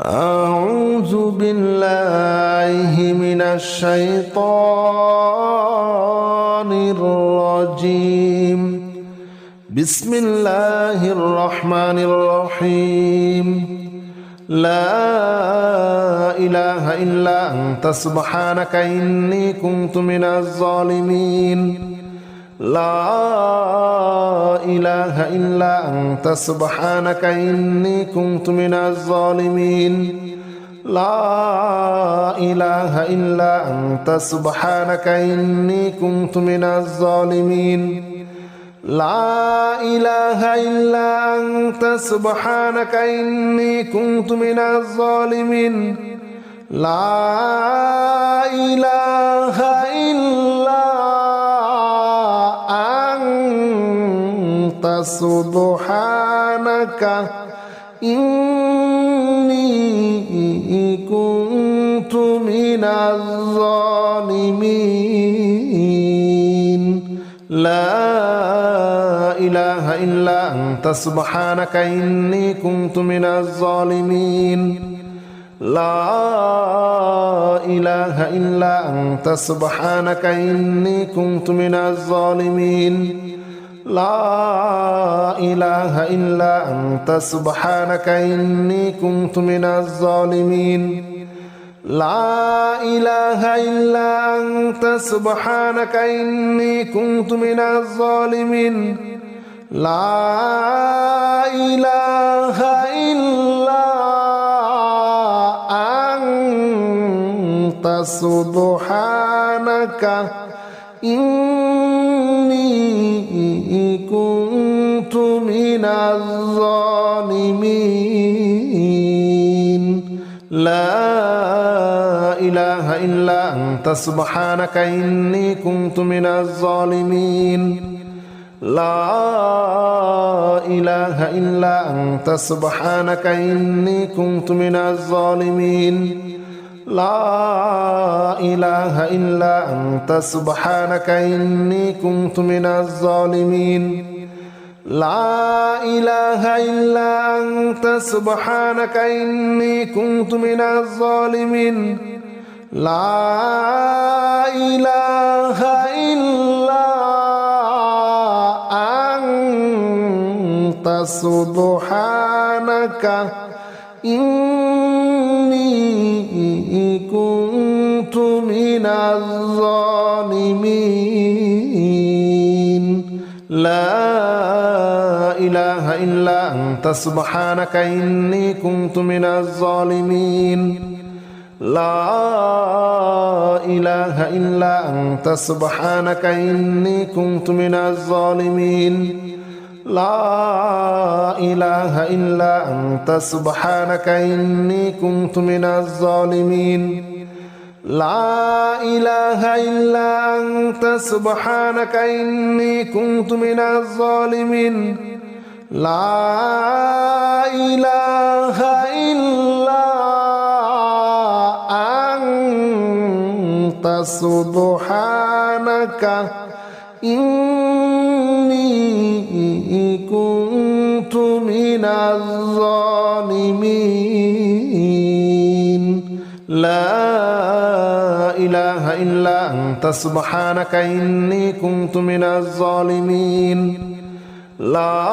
أعوذ بالله من الشيطان الرجيم. بسم الله الرحمن الرحيم. لا إله إلا أنت سبحانك إني كنت من الظالمين. لا إله إلا أنت سبحانك إني كنت من الظالمين. لا إله إلا أنت سبحانك إني كنت من الظالمين. لا إله إلا أنت سبحانك إني كنت من الظالمين. لا إله إلا أنت سبحانك إني كنت من الظالمين. لا إله إلا أنت سبحانك إني كنت من الظالمين. لا إله إلا أنت سبحانك إني كنت من الظالمين. لا إله إلا أنت سبحانك إني كنت من الظالمين. لا إله إلا أنت سبحانك إني كنت من الظالمين. لا إله إلا أنت سبحانك إني كنت من الظالمين. لا إله إلا أنت سبحانك إني كنت من الظالمين. لا إله إلا أنت سبحانك إني كنت من الظالمين. لا إله إلا أنت سبحانك إني كنت من الظالمين. لا إله إلا أنت سبحانك إني كنت من الظالمين. لا إله إلا أنت سبحانك إني كنت من الظالمين. لا إله إلا أنت سبحانك إني كنت من الظالمين. لا إله إلا أنت سبحانك إني كنت من الظالمين. لا إله إلا أنت سبحانك إني كنت من الظالمين. لا إله إلا أنت سبحانك إني كنت من الظالمين. لا إله إلا أنت سبحانك إني كنت من الظالمين. لا إله إلا أنت سبحانك إني كنت من الظالمين. لا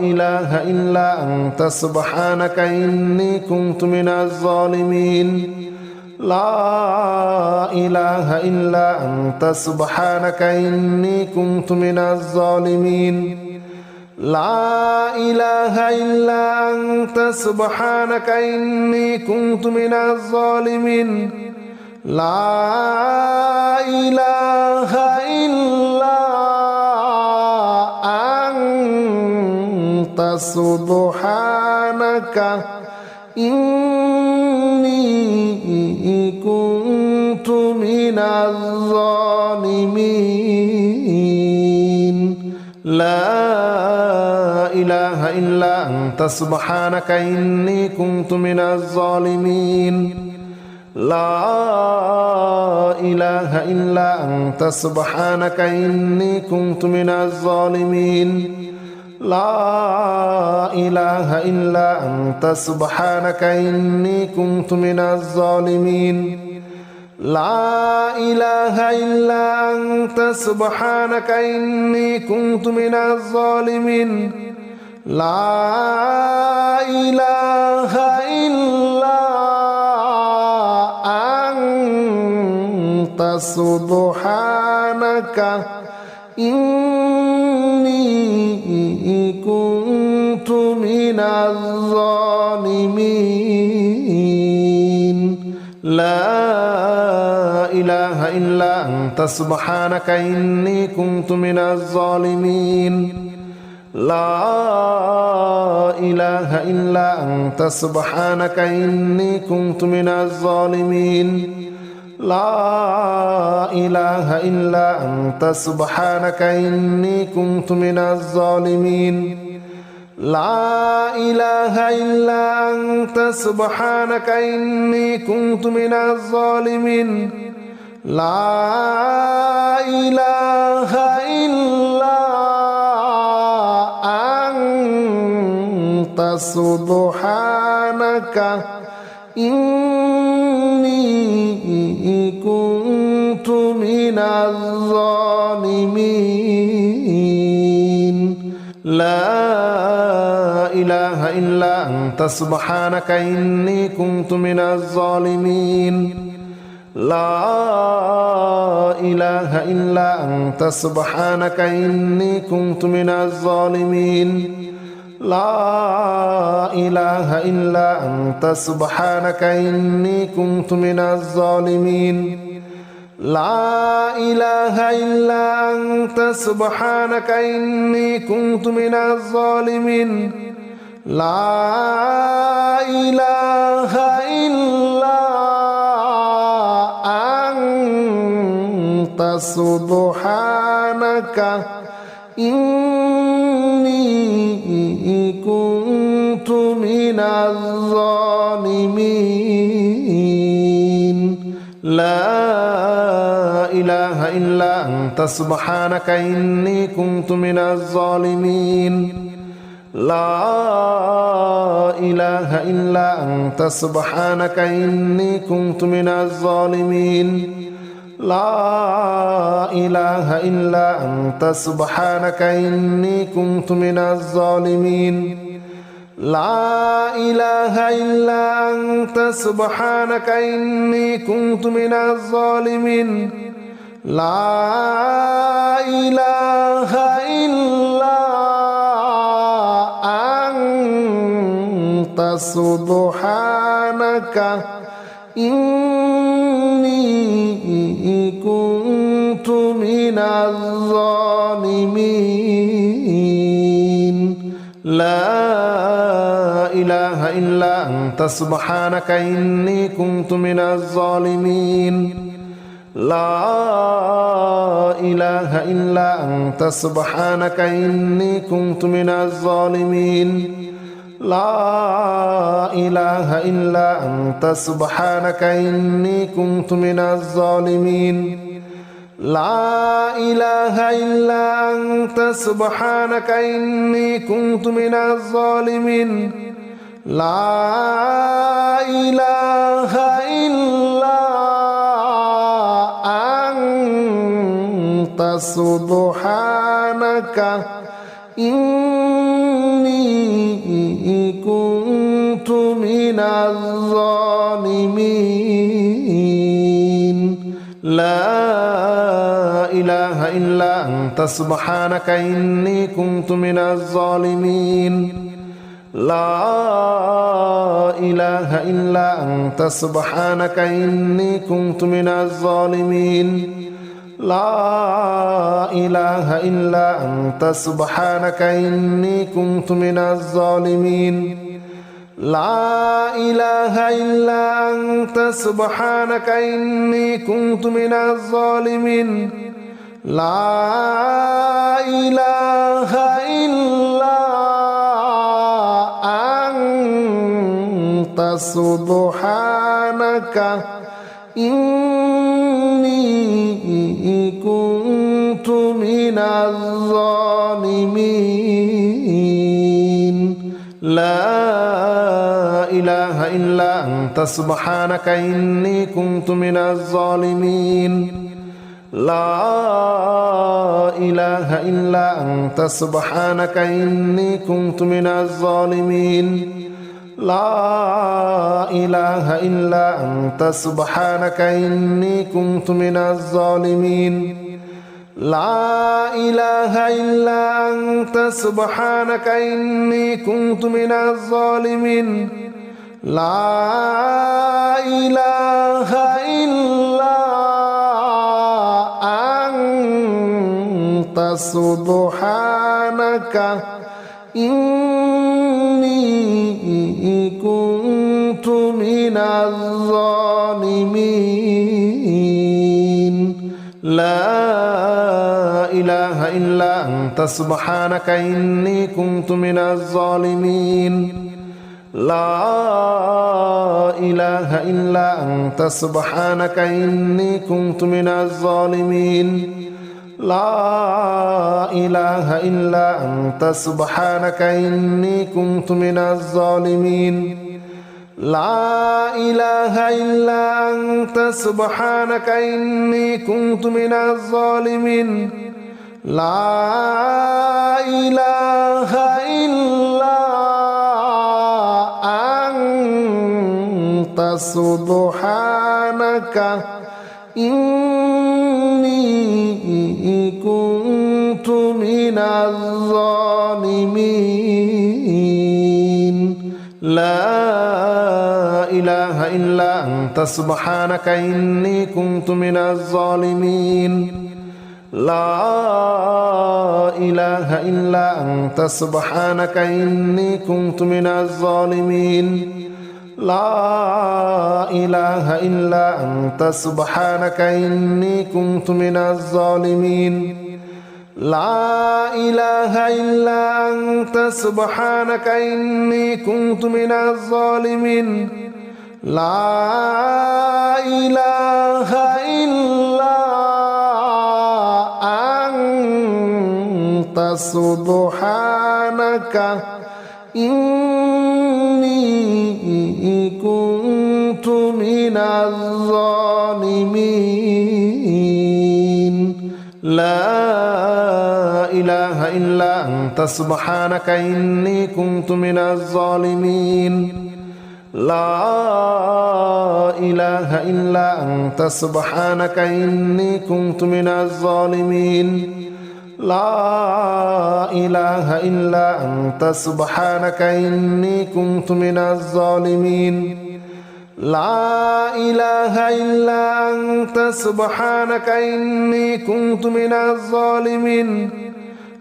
إله إلا أنت سبحانك إني كنت من الظالمين. لا إله إلا أنت سبحانك إني كنت من الظالمين. لا إله إلا أنت سبحانك إني كنت من الظالمين. لا إله إلا أنت سبحانك إني كنت من الظالمين. لا إله إلا أنت سبحانك إني كنت من الظالمين. لا إله إلا أنت سبحانك إني كنت من الظالمين. لا إله إلا أنت سبحانك إني كنت من الظالمين لا إله إلا أنت سبحانك إني كنت من الظالمين لا إله إلا أنت سبحانك إني كنت من الظالمين لا إله إلا أنت سبحانك إني كنت من الظالمين لا إله إلا أنت سبحانك إني كنت من الظالمين لا إله إلا أنت سبحانك إني كنت من الظالمين لا إله إلا أنت سبحانك إني كنت من الظالمين لا إله إلا أنت سبحانك إني كنت من الظالمين لا إله إلا أنت سبحانك إني كنت من الظالمين لا إله إلا أنت سبحانك إني كنت من الظالمين لا إله إلا أنت سبحانك إني كنت من الظالمين لا إله إلا أنت سبحانك إني كنت من الظالمين لا إله إلا أنت سبحانك إني كنت من الظالمين لا إله إلا أنت سبحانك إني كنت من الظالمين لا إله إلا أنت سبحانك إني كنت من الظالمين لا إله إلا أنت سبحانك إني كنت من الظالمين لا إله إلا أنت سبحانك إني كنت من الظالمين لا إله إلا أنت سبحانك إني كنت من الظالمين لا إله إلا أنت سبحانك إني كنت من الظالمين لا إله إلا أنت سبحانك إني كنت من الظالمين لا إله إلا أنت سبحانك إني كنت من الظالمين لا إله إلا أنت سبحانك إني كنت من الظالمين لا إله إلا أنت سبحانك إني كنت من الظالمين لا إله إلا أنت سبحانك إني كنت من الظالمين لا إله إلا أنت سبحانك إني كنت من الظالمين لا إله إلا أنت سبحانك إني كنت من الظالمين لا إله إلا أنت سبحانك إني كنت من الظالمين لا إله إلا أنت سبحانك إني كنت من الظالمين لا إله إلا أنت سبحانك إني كنت من الظالمين لا إله إلا أنت سبحانك إني كنت من الظالمين لا إله إلا أنت سبحانك إني كنت من الظالمين لا إله إلا أنت سبحانك إني كنت من الظالمين لا إله إلا أنت سبحانك إني كنت من الظالمين لا إله إلا أنت سبحانك إني كنت من الظالمين لا إله إلا أنت سبحانك إني كنت من الظالمين لا إله إلا أنت سبحانك إني كنت من الظالمين لا إله إلا أنت سبحانك إني كنت من الظالمين لا إله إلا أنت سبحانك إني كنت من الظالمين لا إله إلا أنت سبحانك إني كنت من الظالمين لا إله إلا أنت سبحانك إني كنت من الظالمين لا إله إلا أنت سبحانك إني كنت من الظالمين لا إله إلا أنت سبحانك إني كنت من الظالمين لا إله إلا أنت سبحانك إني كنت من الظالمين لا إله إلا أنت سبحانك إني كنت من الظالمين لا إله إلا أنت سبحانك إني كنت من الظالمين لا إله إلا أنت سبحانك إني كنت من الظالمين لا إله إلا أنت سبحانك إني كنت من الظالمين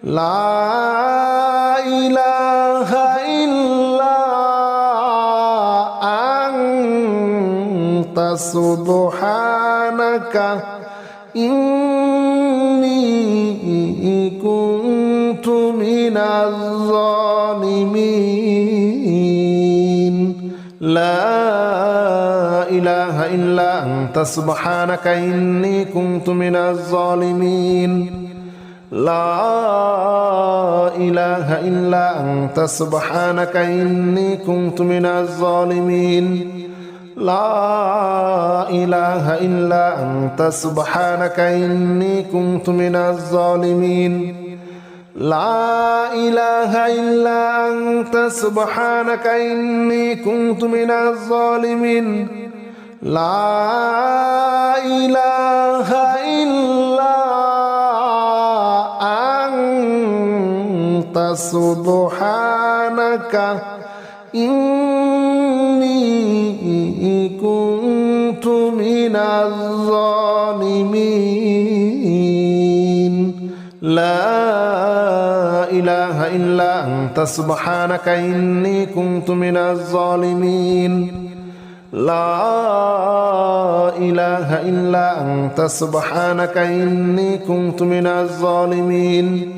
لا إله إلا أنت سبحانك إني كنت من الظالمين لا إله إلا أنت سبحانك إني كنت من الظالمين لا إله إلا أنت سبحانك إني كنت من الظالمين لا إله إلا أنت سبحانك إني كنت من الظالمين لا إله إلا أنت سبحانك إني كنت من الظالمين لا إله إلا أنت سبحانك إني كنت من الظالمين لا إله إلا أنت سبحانك إني كنت من الظالمين لا إله إلا أنت سبحانك إني كنت من الظالمين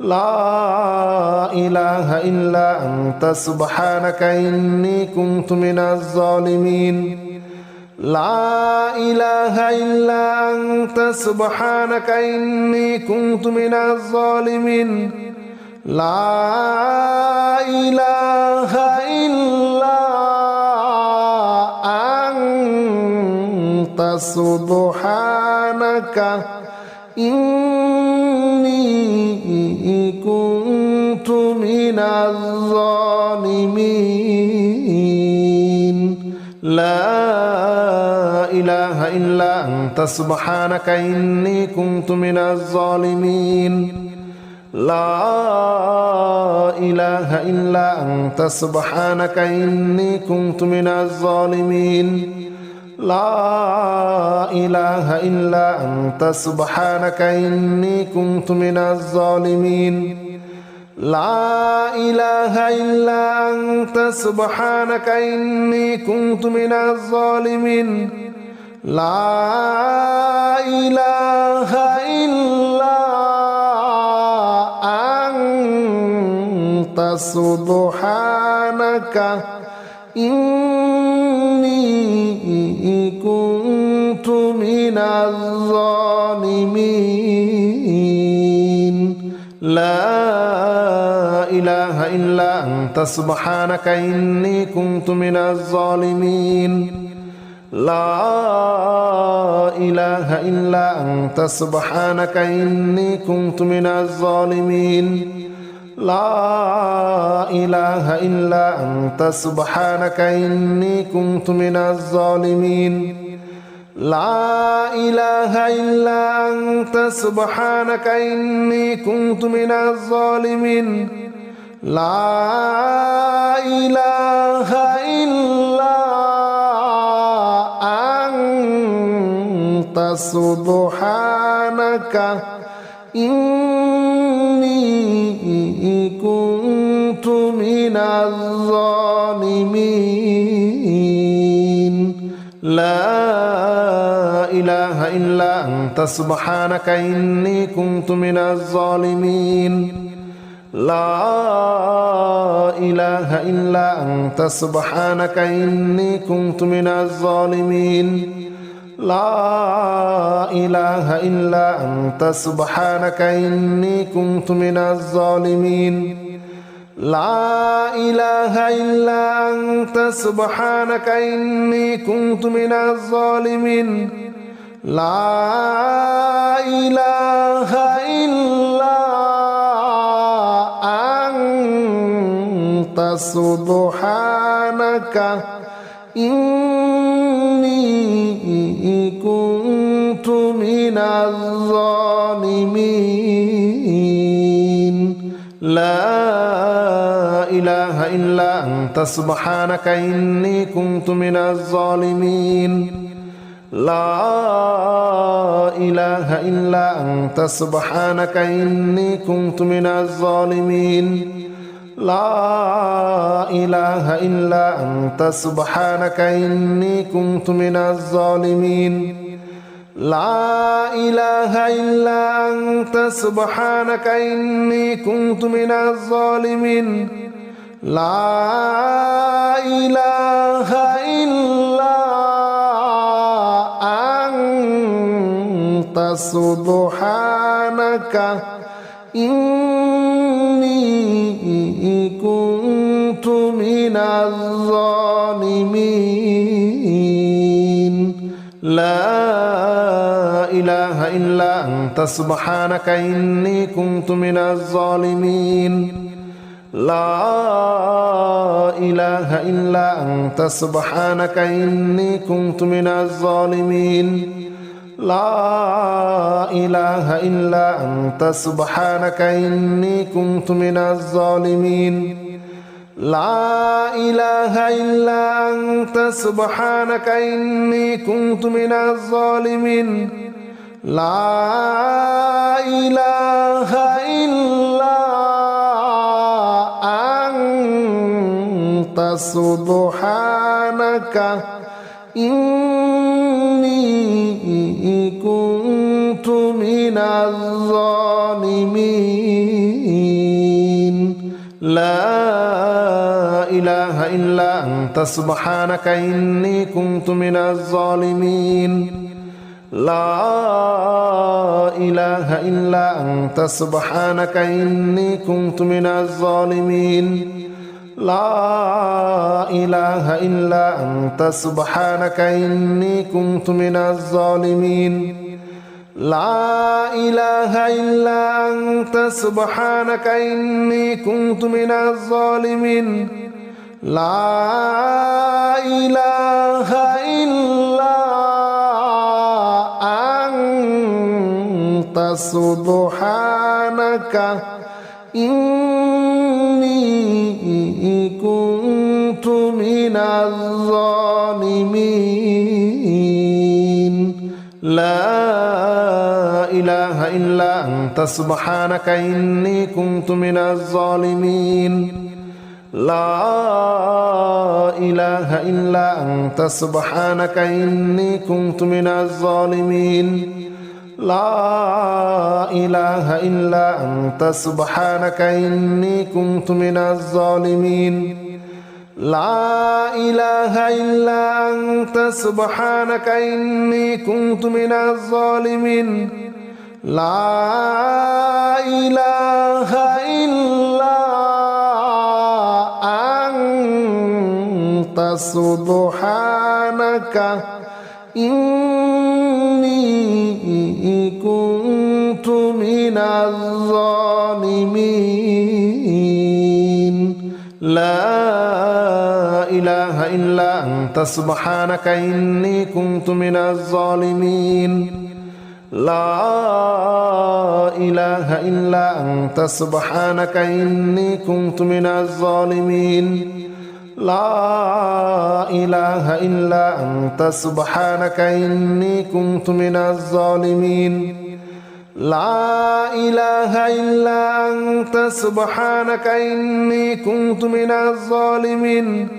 لا إله إلا أنت سبحانك إني كنت من الظالمين لا إله إلا أنت سبحانك إني كنت من الظالمين لا إله إلا أنت سبحانك إني كنت من الظالمين لا إله إلا أنت سبحانك إني كنت من الظالمين لا إله إلا أنت سبحانك إني كنت من الظالمين لا إله إلا أنت سبحانك إني كنت من الظالمين لا إله إلا أنت سبحانك إني كنت من الظالمين لا إله إلا أنت سبحانك إني كنت من الظالمين لا إله إلا أنت سبحانك إني كنت من الظالمين لا إله إلا أنت سبحانك إني كنت من الظالمين لا إله إلا أنت سبحانك إني كنت من الظالمين لا إله إلا أنت سبحانك إني كنت من الظالمين لا إله إلا أنت سبحانك إني كنت من الظالمين لا إله إلا أنت سبحانك إني كنت من الظالمين لا إله إلا أنت سبحانك إني كنت من الظالمين لا إله إلا أنت سبحانك إني كنت من الظالمين لا إله إلا أنت سبحانك إني كنت من الظالمين لا إله إلا أنت سبحانك إني كنت من الظالمين لا إله إلا أنت سبحانك إني كنت من الظالمين لا إله إلا أنت سبحانك إني كنت من الظالمين لا إله إلا أنت سبحانك إني كنت من الظالمين لا إله إلا أنت سبحانك إني كنت من الظالمين لا إله إلا أنت سبحانك إني كنت من الظالمين لا إله إلا أنت سبحانك إني كنت من الظالمين لا إله إلا أنت سبحانك إني كنت من الظالمين لا إله إلا أنت سبحانك إني كنت من الظالمين لا إله إلا أنت سبحانك إني كنت من الظالمين لا إله إلا أنت سبحانك إني كنت من الظالمين لا إله إلا أنت سبحانك إني كنت من الظالمين لا إله إلا أنت سبحانك إني كنت من الظالمين لا إله إلا أنت سبحانك إني كنت من الظالمين لا إله إلا أنت سبحانك إني كنت من الظالمين لا إله إلا أنت سبحانك إني كنت من الظالمين لا إله إلا أنت سبحانك إني كنت من الظالمين لا إله إلا أنت سبحانك إني كنت من الظالمين لا إله إلا أنت سبحانك إني كنت من الظالمين لا إله إلا أنت سبحانك إني كنت من الظالمين لا إله إلا أنت سبحانك إني كنت من الظالمين لا إله إلا أنت سبحانك إني كنت من الظالمين لا إله إلا أنت سبحانك إني كنت من الظالمين لا إله إلا أنت سبحانك إني كنت من الظالمين لا إله إلا أنت سبحانك إني كنت من الظالمين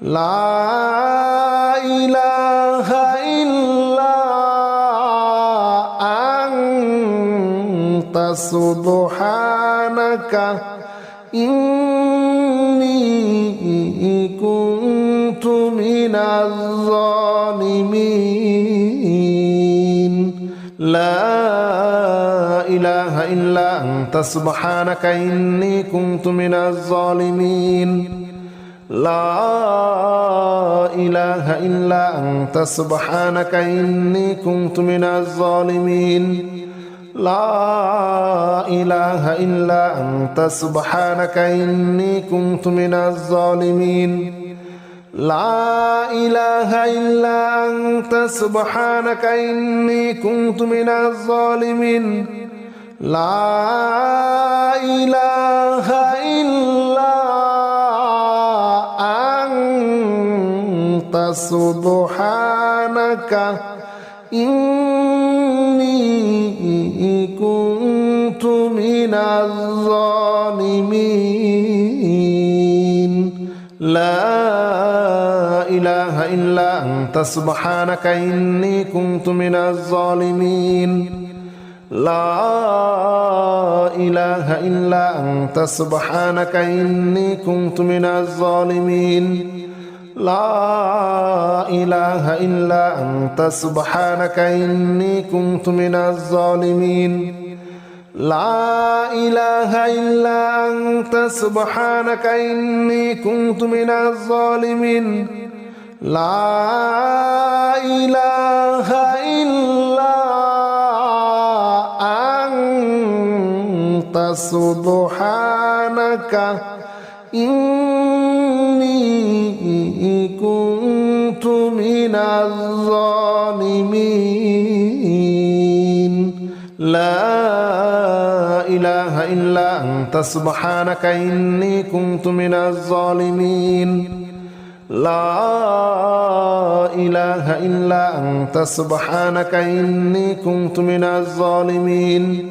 لا إله إلا أنت سبحانك إني كنت من الظالمين لا إله إلا أنت سبحانك إني كنت من الظالمين لا إله إلا أنت سبحانك إني كنت من الظالمين لا إله إلا أنت سبحانك إني كنت من الظالمين لا إله إلا أنت سبحانك إني كنت من الظالمين لا إله إلا أنت سبحانك إني كنت من الظالمين لا إله إلا أنت سبحانك إني كنت من الظالمين لا إله إلا أنت سبحانك إني كنت من الظالمين لا إله إلا أنت سبحانك إني كنت من الظالمين لا إله إلا أنت سبحانك إني كنت من الظالمين لا إله إلا أنت سبحانك إني كنت من الظالمين لا إله إلا أنت سبحانك إني كنت من الظالمين لا إله إلا أنت سبحانك إني كنت من الظالمين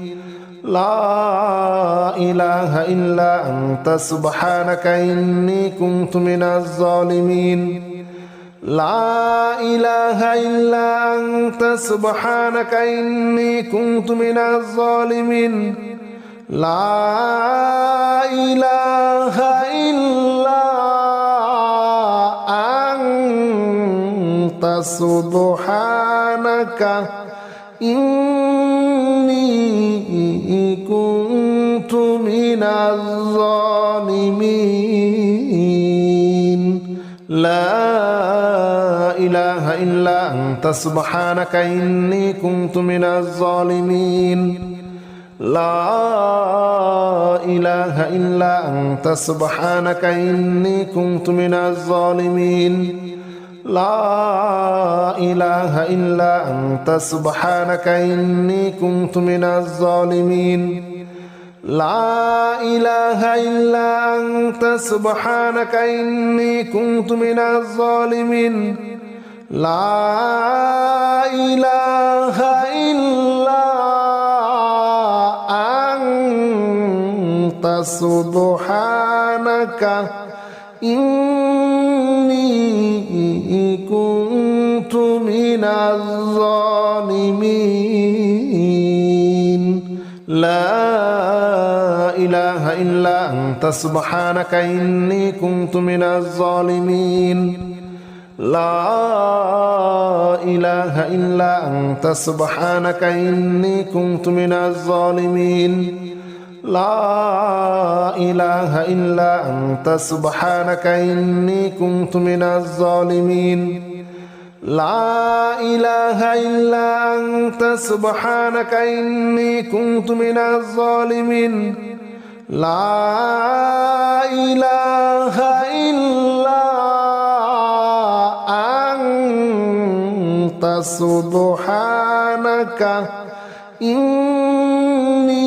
لا إله إلا أنت سبحانك إني كنت من الظالمين لا إله إلا أنت سبحانك إني كنت من الظالمين لا إله إلا أنت سبحانك إني كنت من الظالمين لا إله إلا أنت سبحانك إني كنت من الظالمين لا إله إلا أنت سبحانك إني كنت من الظالمين لا إله إلا أنت سبحانك إني كنت من الظالمين لا إله إلا أنت سبحانك إني كنت من الظالمين لا إله إلا أنت سبحانك إني كنت من الظالمين لا إله إلا أنت سبحانك إني كنت من الظالمين لا إله إلا أنت سبحانك إني كنت من الظالمين لا إله إلا أنت سبحانك إني كنت من الظالمين لا إله إلا أنت سبحانك إني كنت من الظالمين لا إله إلا أنت سبحانك إني كنت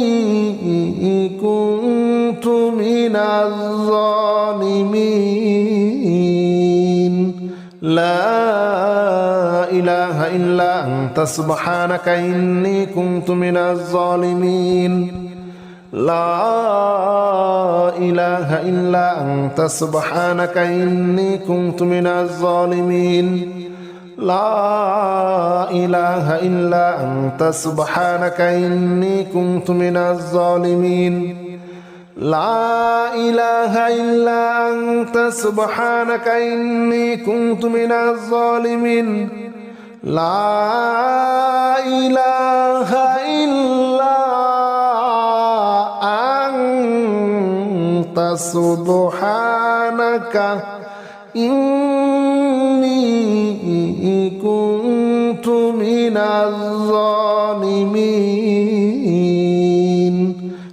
من الظالمين لا إله إلا أنت سبحانك إني كنت من الظالمين لا إله إلا أنت سبحانك إني كنت من الظالمين لا إله إلا أنت سبحانك إني كنت من الظالمين لا إله إلا أنت سبحانك إني كنت من الظالمين لا إله إلا أنت سبحانك إني كنت من الظالمين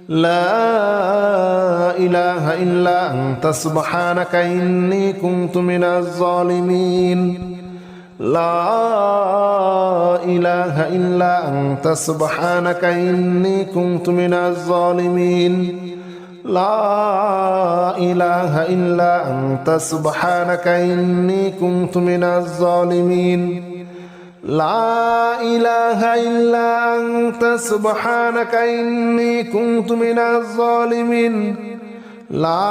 لا إله إلا أنت سبحانك إني كنت من الظالمين لا إله إلا أنت سبحانك إني كنت من الظالمين لا إله إلا أنت سبحانك إني كنت من الظالمين لا إله إلا أنت سبحانك إني كنت من الظالمين لا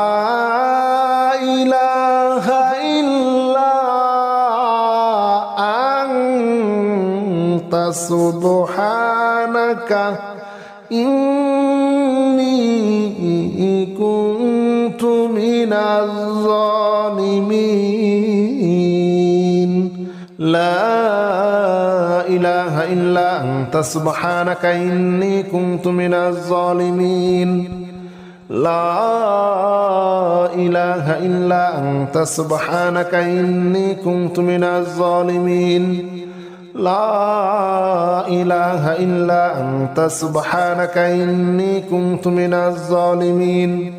إله إلا أنت سبحانك إني كنت من الظالمين لا إله إلا أنت سبحانك إني كنت من الظالمين لا إله إلا أنت سبحانك إني كنت من الظالمين لا إله إلا أنت سبحانك إني كنت من الظالمين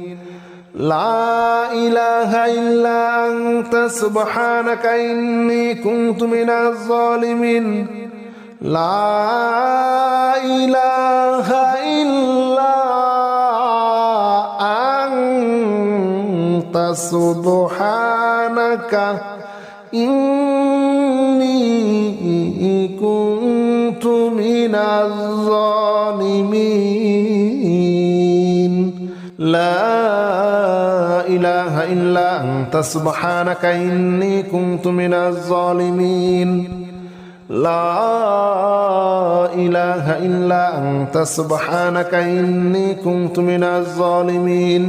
لا إله إلا أنت سبحانك إني كنت من الظالمين لا إله إلا أنت سبحانك إني كنت من الظالمين لا إله إلا أنت سبحانك إني كنت من الظالمين لا إله إلا أنت سبحانك إني كنت من الظالمين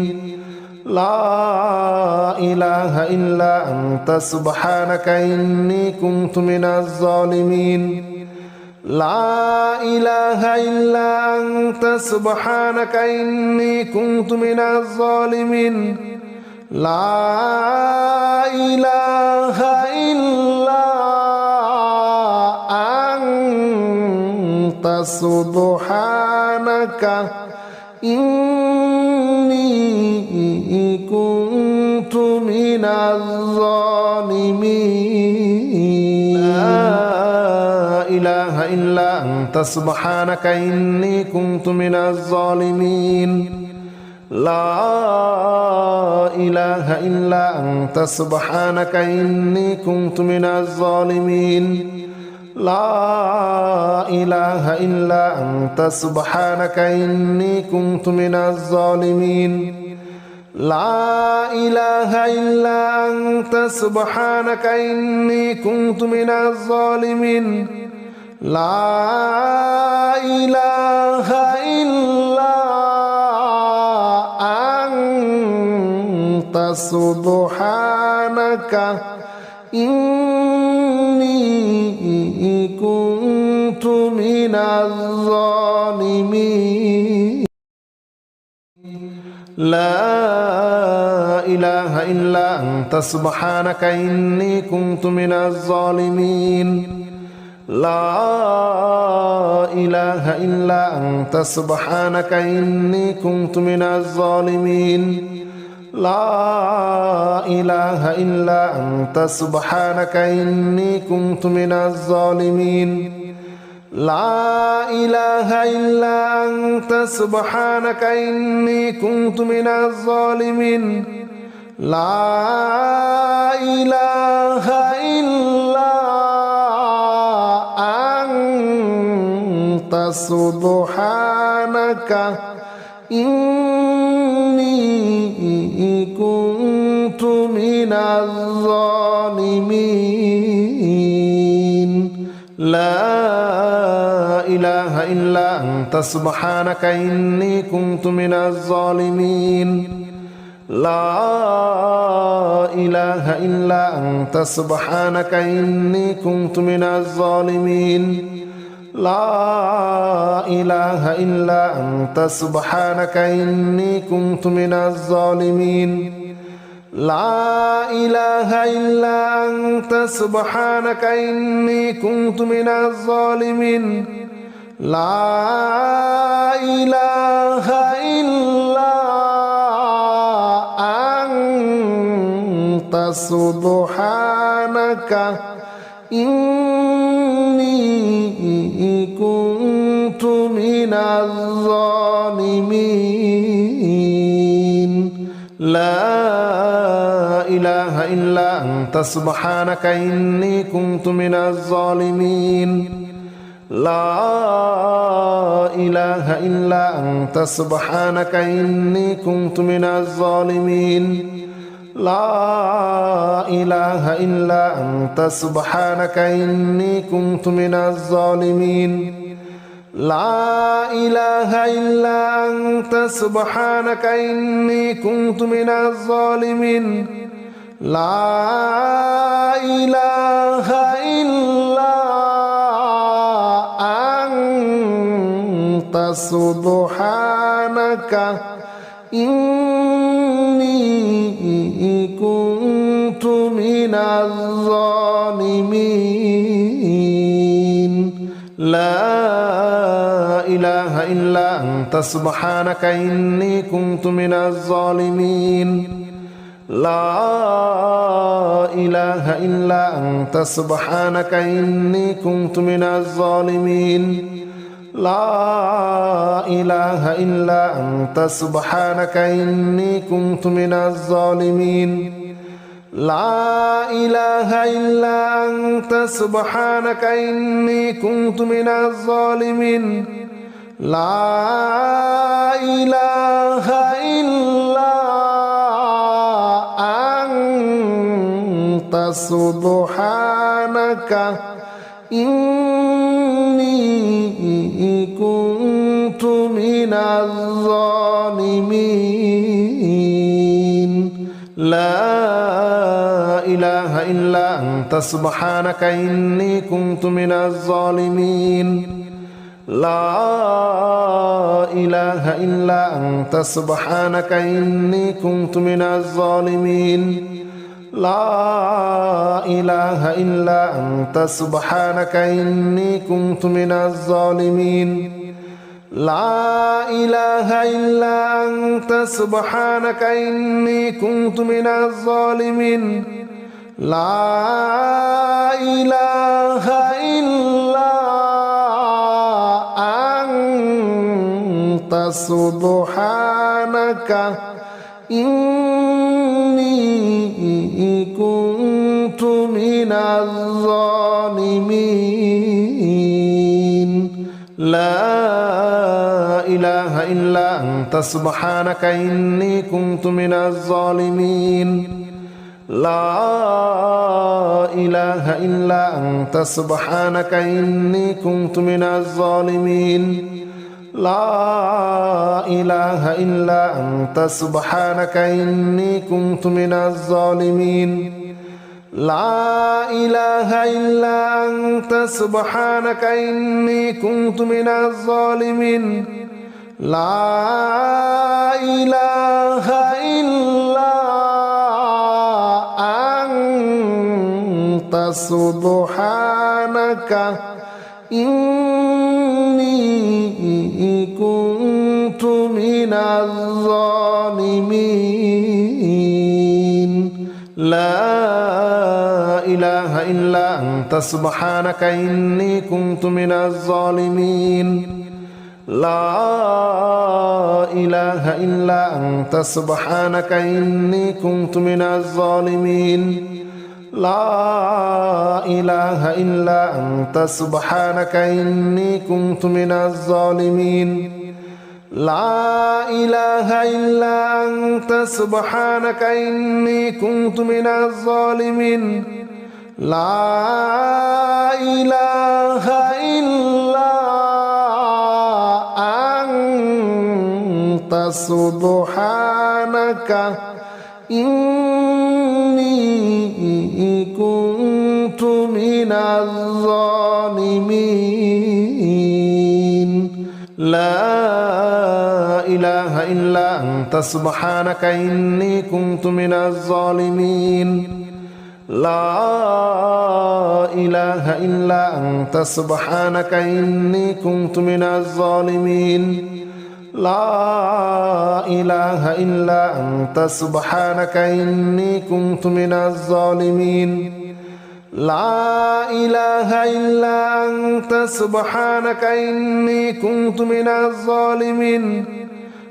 لا إله إلا أنت سبحانك إني كنت من الظالمين لا إله إلا أنت سبحانك إني كنت من الظالمين لا إله إلا أنت سبحانك إني كنت من الظالمين لا إله إلا أنت سبحانك إني كنت من الظالمين لا إله إلا أنت سبحانك إني كنت من الظالمين لا إله إلا أنت سبحانك إني كنت من الظالمين لا إله إلا أنت سبحانك إني كنت من الظالمين لا إله إلا أنت سبحانك إني كنت من الظالمين لا إله إلا أنت سبحانك إني كنت من الظالمين لا إله إلا أنت سبحانك إني كنت من الظالمين لا إله إلا أنت سبحانك إني كنت من الظالمين لا إله إلا أنت سبحانك إني كنت من الظالمين لا إله إلا أنت سبحانك إني كنت من الظالمين لا إله إلا أنت سبحانك إني كنت من الظالمين لا إله إلا أنت سبحانك إني كنت من الظالمين لا إله إلا أنت سبحانك إني كنت من الظالمين لا إله إلا أنت سبحانك إني كنت من الظالمين لا إله إلا أنت سبحانك إني كنت من الظالمين لا إله إلا أنت سبحانك إني كنت من الظالمين لا إله إلا أنت سبحانك إني كنت من الظالمين لا إله إلا أنت سبحانك إني كنت من الظالمين لا إله إلا أنت سبحانك إني كنت من الظالمين لا إله إلا أنت سبحانك إني كنت من الظالمين لا إله إلا أنت سبحانك إني كنت من الظالمين لا إله إلا أنت سبحانك إني كنت من الظالمين لا إله إلا أنت سبحانك إني كنت من الظالمين لا إله إلا أنت سبحانك إني كنت من الظالمين لا إله إلا أنت سبحانك إني كنت من الظالمين لا إله إلا أنت سبحانك إني كنت من الظالمين لا إله إلا أنت سبحانك إني كنت من الظالمين لا إله إلا أنت سبحانك إني كنت من الظالمين لا إله إلا أنت سبحانك إني كنت من الظالمين لا إله إلا أنت سبحانك إني كنت من الظالمين لا إله إلا أنت سبحانك إني كنت من الظالمين لا إله إلا أنت سبحانك إني كنت من الظالمين لا إله إلا أنت سبحانك إني كنت من الظالمين لا إله إلا أنت سبحانك إني كنت من الظالمين لا إله إلا أنت سبحانك إني كنت من الظالمين لا إله إلا أنت سبحانك إني كنت من الظالمين لا إله إلا أنت سبحانك إني كنت من الظالمين لا إله إلا أنت سبحانك إني كنت من الظالمين لا إله إلا أنت سبحانك إني كنت من الظالمين لا إله إلا أنت سبحانك إني كنت من الظالمين لا إله إلا أنت سبحانك إني كنت من الظالمين لا إله إلا أنت سبحانك إني كنت من الظالمين لا إله إلا أنت سبحانك إني كنت من الظالمين لا إله إلا أنت سبحانك إني كنت من الظالمين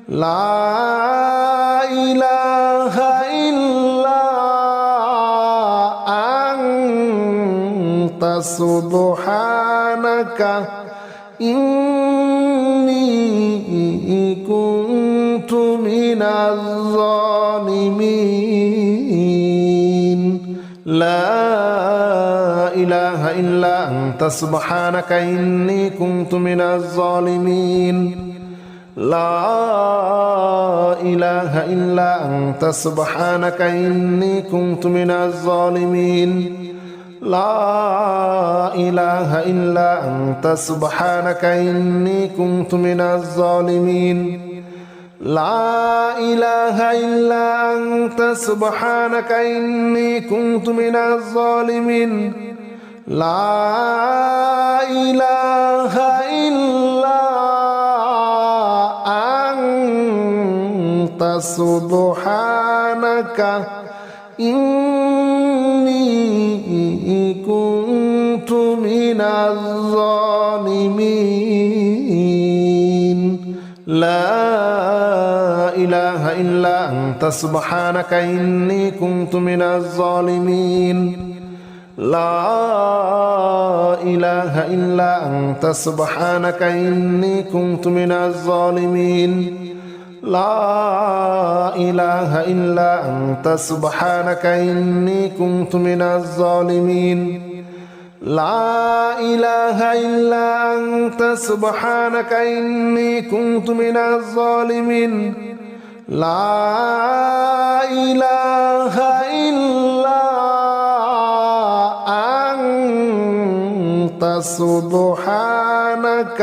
لا إله إلا أنت سبحانك إني كنت من الظالمين لا إله إلا أنت سبحانك إني كنت من الظالمين لا إله إلا أنت سبحانك إني كنت من الظالمين لا إله إلا أنت سبحانك إني كنت من الظالمين لا إله إلا أنت سبحانك إني كنت من الظالمين لا إله إلا أنت سبحانك إني كنت من الظالمين لا إله إلا أنت سبحانك إني كنت من الظالمين لا إله إلا أنت سبحانك إني كنت من الظالمين لا إله إلا أنت سبحانك إني كنت من الظالمين لا إله إلا أنت سبحانك إني كنت من الظالمين لا إله إلا أنت سبحانك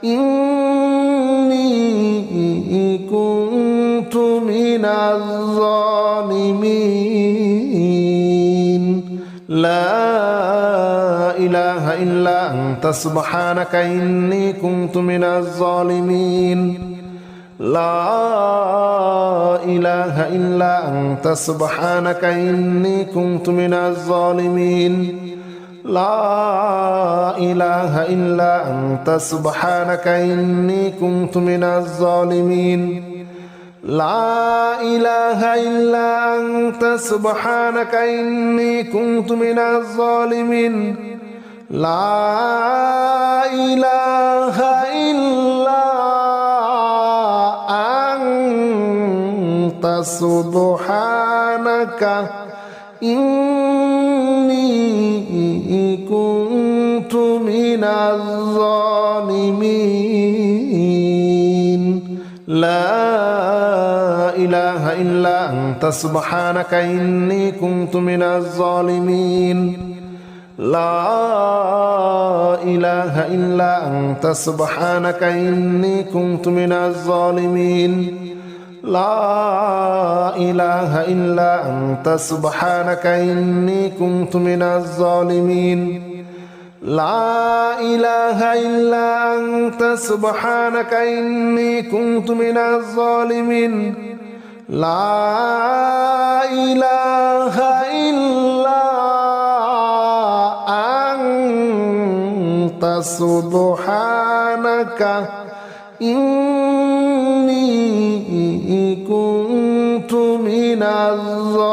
إني كنت من الظالمين لا إله إلا أنت سبحانك إني كنت من الظالمين لا إله إلا أنت سبحانك إني كنت من الظالمين لا إله إلا أنت سبحانك إني كنت من الظالمين لا إله إلا أنت سبحانك إني كنت من الظالمين لا إله إلا أنت سبحانك إني كنت من الظالمين لا إله إلا أنت سبحانك إني كنت من الظالمين لا إله إلا أنت سبحانك إني كنت من الظالمين لا إله إلا أنت سبحانك إني كنت من الظالمين لا إله إلا أنت سبحانك إني كنت من الظالمين لا إله إلا أنت سبحانك إني كنت من الظالمين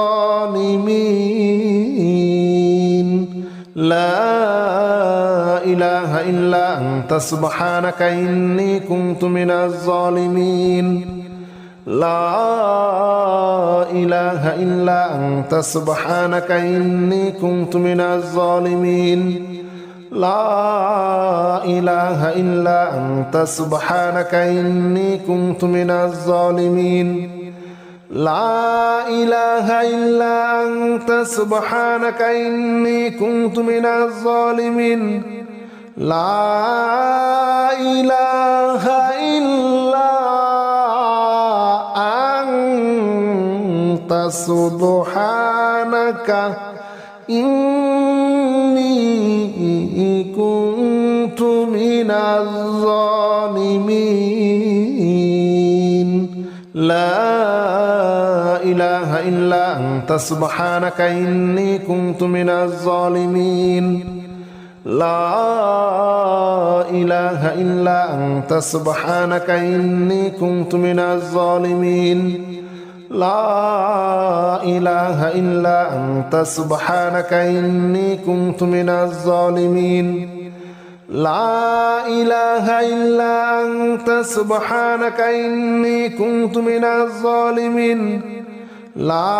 لا إله إلا أنت سبحانك إني كنت من الظالمين لا إله إلا أنت سبحانك إني كنت من الظالمين لا إله إلا أنت سبحانك إني كنت من الظالمين لا إله إلا أنت سبحانك إني كنت من الظالمين لا إله إلا أنت سبحانك إني كنت من الظالمين لا إله إلا أنت سبحانك إني كنت من الظالمين لا إله إلا أنت سبحانك إني كنت من الظالمين لا إله إلا أنت سبحانك إني كنت من الظالمين لا إله إلا أنت سبحانك إني كنت من الظالمين لا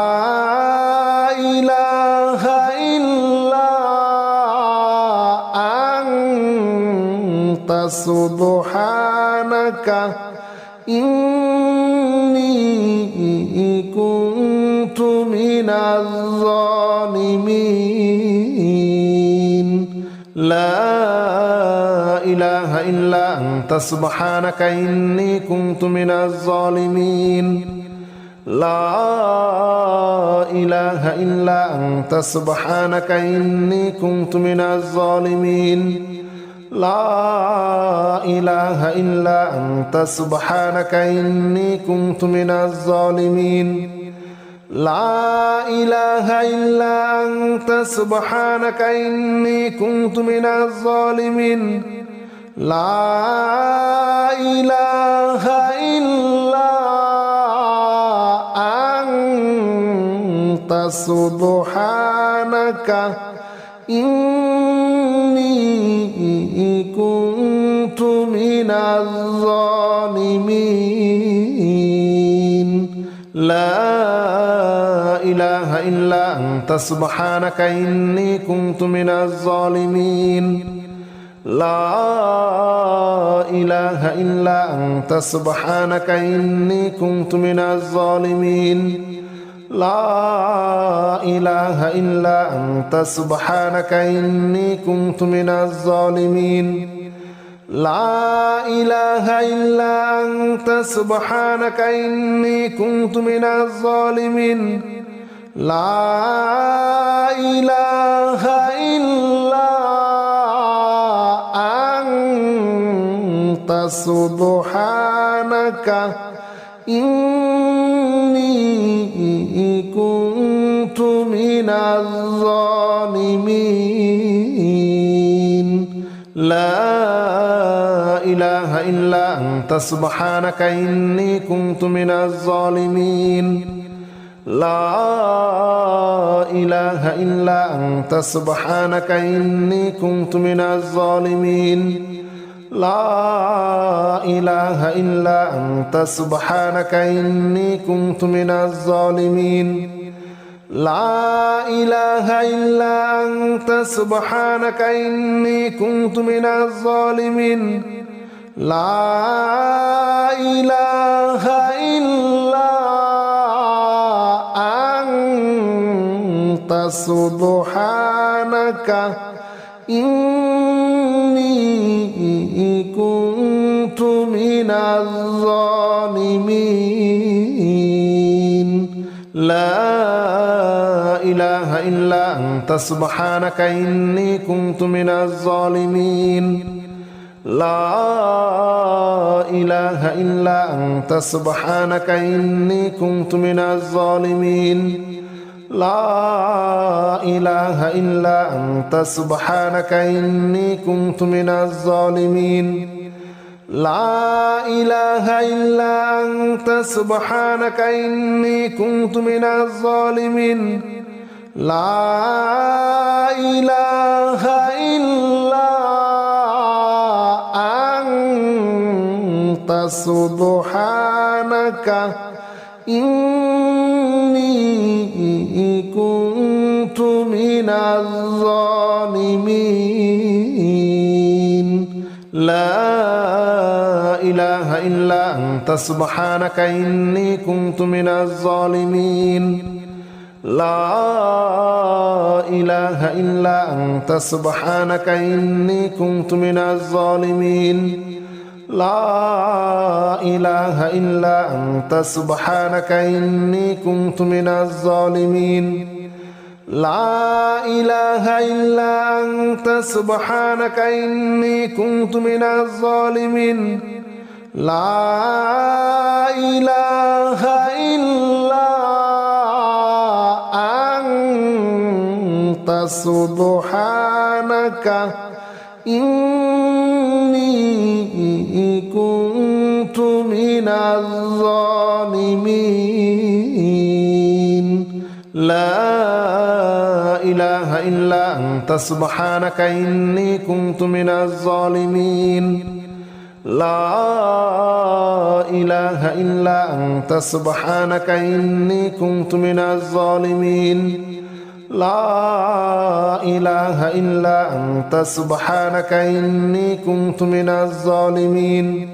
إله إلا أنت سبحانك إني كنت من الظالمين لا إله إلا أنت سبحانك إني كنت من الظالمين لا إله إلا أنت سبحانك إني كنت من الظالمين لا إله إلا أنت سبحانك إني كنت من الظالمين لا إله إلا أنت سبحانك إني كنت من الظالمين لا إله إلا أنت سبحانك إني كنت من الظالمين لا إله إلا أنت سبحانك إني كنت من الظالمين لا إله إلا أنت سبحانك إني كنت من الظالمين لا إله إلا أنت سبحانك إني كنت من الظالمين لا إله إلا أنت سبحانك إني كنت من الظالمين لا إله إلا أنت سبحانك إني كنت من الظالمين لا إله إلا أنت سبحانك إني كنت من الظالمين لا إله إلا أنت سبحانك إني كنت من الظالمين لا إله إلا أنت سبحانك إني كنت من الظالمين لا إله إلا أنت سبحانك إني كنت من الظالمين لا إله إلا أنت سبحانك إني كنت من الظالمين لا إله إلا أنت سبحانك إني كنت من الظالمين لا إله إلا أنت سبحانك إني كنت من الظالمين لا إله إلا أنت سبحانك إني كنت من الظالمين لا إله إلا أنت سبحانك إني كنت من الظالمين لا إله إلا أنت سبحانك إني كنت من الظالمين لا إله إلا أنت سبحانك إني كنت من الظالمين لا إله إلا أنت سبحانك إني كنت من الظالمين لا إله إلا أنت سبحانك إني كنت من الظالمين لا إله إلا أنت سبحانك إني كنت من الظالمين لا إله إلا أنت سبحانك إني كنت من الظالمين لا إله إلا أنت سبحانك إني كنت من الظالمين لا إله إلا أنت سبحانك إني كنت من الظالمين لا إله إلا أنت سبحانك إني كنت من الظالمين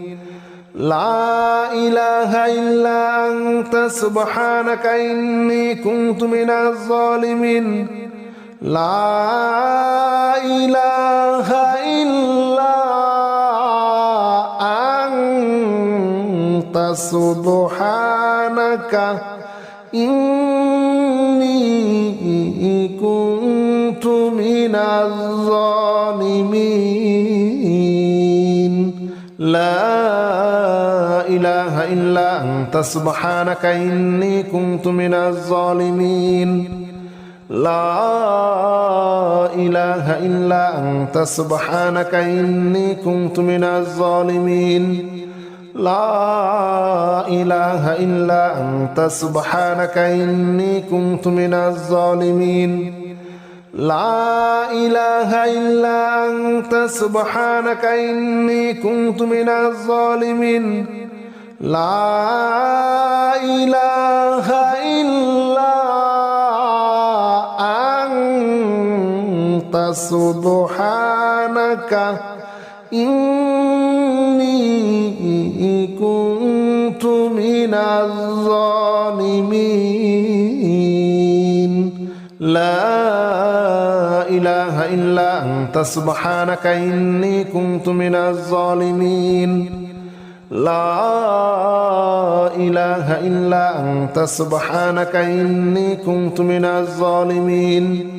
لا إله إلا أنت سبحانك إني كنت من الظالمين لا إله إلا أنت سبحانك إني كنت من الظالمين لا إله إلا أنت سبحانك إني كنت من الظالمين لا إله إلا أنت سبحانك إني كنت من الظالمين لا إله إلا أنت سبحانك إني كنت من الظالمين لا إله إلا أنت سبحانك إني كنت من الظالمين لا إله إلا أنت سبحانك إني كنت من الظالمين لا إله إلا أنت سبحانك إني كنت من الظالمين لا إله إلا أنت سبحانك إني كنت من الظالمين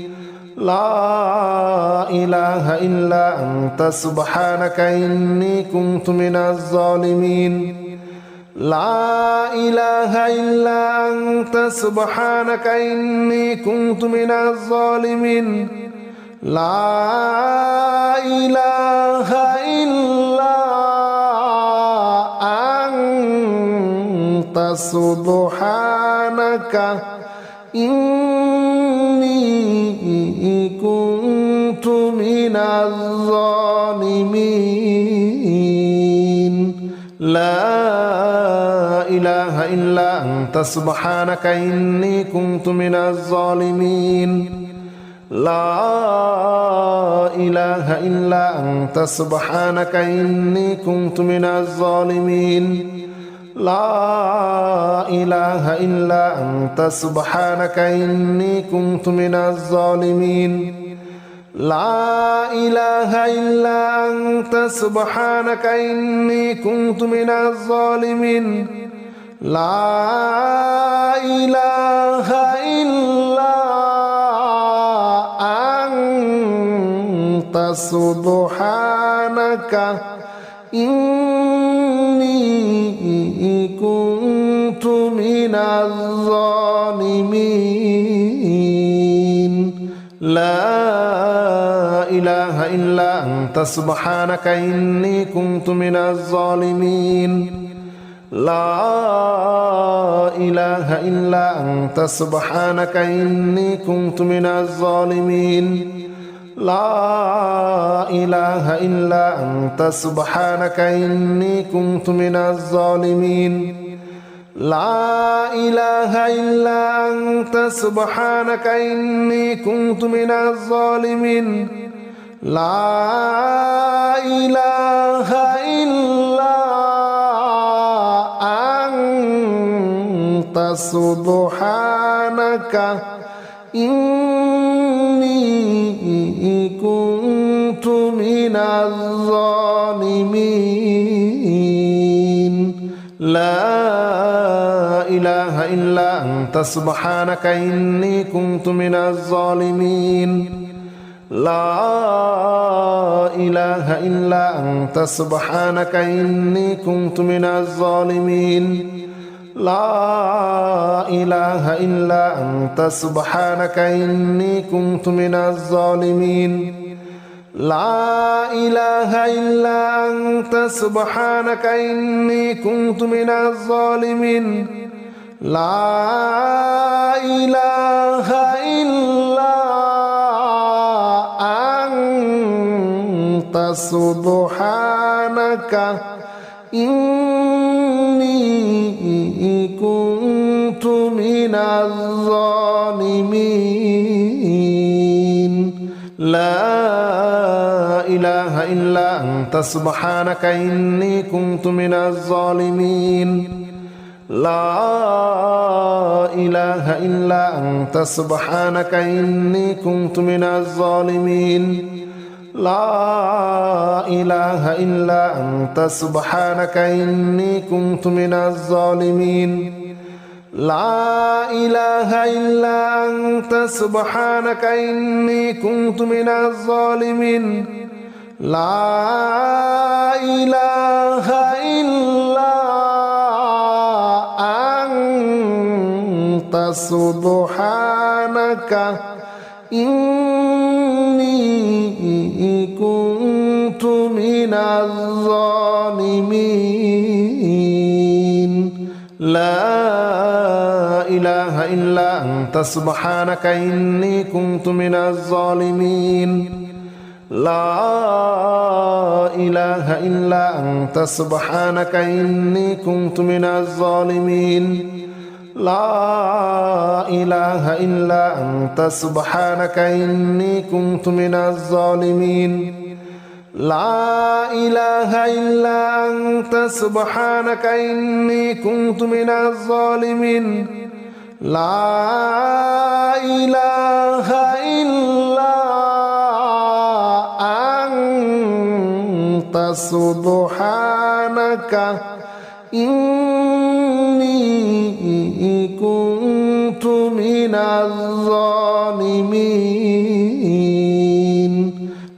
لا إله إلا أنت سبحانك إني كنت من الظالمين لا إله إلا أنت سبحانك إني كنت من الظالمين لا إله إلا أنت سبحانك إني كنت من الظالمين لا إله إلا أنت سبحانك إني كنت من الظالمين لا إله إلا أنت سبحانك إني كنت من الظالمين لا إله إلا أنت سبحانك إني كنت من الظالمين لا إله إلا أنت سبحانك إني كنت من الظالمين لا إله إلا أنت سبحانك إني كنت من الظالمين لا إله إلا أنت سبحانك إني كنت من الظالمين لا إله إلا أنت سبحانك إني كنت من الظالمين لا إله إلا أنت سبحانك إني كنت من الظالمين لا إله إلا أنت سبحانك إني كنت من الظالمين لا إله إلا أنت سبحانك إني كنت من الظالمين لا إله إلا أنت سبحانك إني كنت من الظالمين لا إله إلا أنت سبحانك إني كنت من الظالمين لا إله إلا أنت سبحانك إني كنت من الظالمين لا إله إلا أنت سبحانك إني كنت من الظالمين لا إله إلا أنت سبحانك إني كنت من الظالمين لا إله إلا أنت سبحانك إني كنت من الظالمين لا إله إلا أنت سبحانك إني كنت من الظالمين لا إله إلا أنت سبحانك إني كنت من الظالمين لا إله إلا أنت سبحانك إني كنت من الظالمين لا إله إلا أنت سبحانك إني كنت من الظالمين لا إله إلا أنت سبحانك إني كنت من الظالمين لا إله إلا أنت سبحانك إني كنت من الظالمين لا إله إلا أنت سبحانك إني كنت من الظالمين لا إله إلا أنت سبحانك إني كنت من الظالمين لا إله إلا أنت سبحانك إني كنت من الظالمين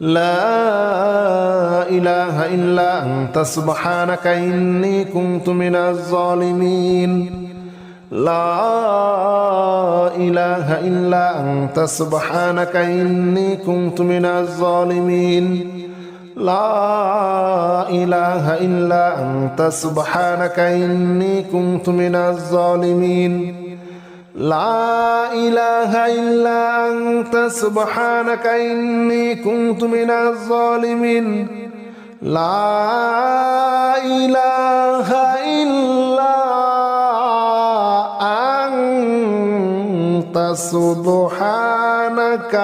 لا إله إلا أنت سبحانك إني كنت من الظالمين لا إله إلا أنت سبحانك إني كنت من الظالمين لا إله إلا أنت سبحانك إني كنت من الظالمين لا إله إلا أنت سبحانك إني كنت من الظالمين لا إله إلا أنت سبحانك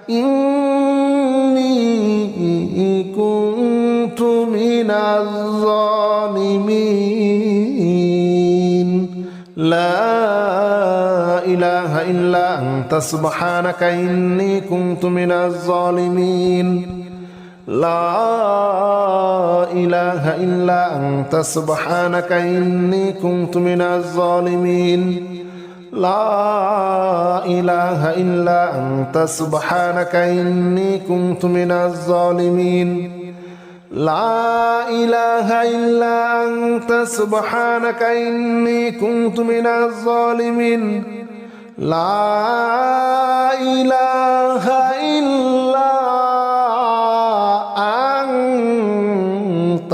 إني كنت من الظالمين لا إله إلا أنت سبحانك إني كنت من الظالمين لا إله إلا أنت سبحانك إني كنت من الظالمين لا إله إلا أنت سبحانك إني كنت من الظالمين لا إله إلا أنت سبحانك إني كنت من الظالمين لا إله إلا أنت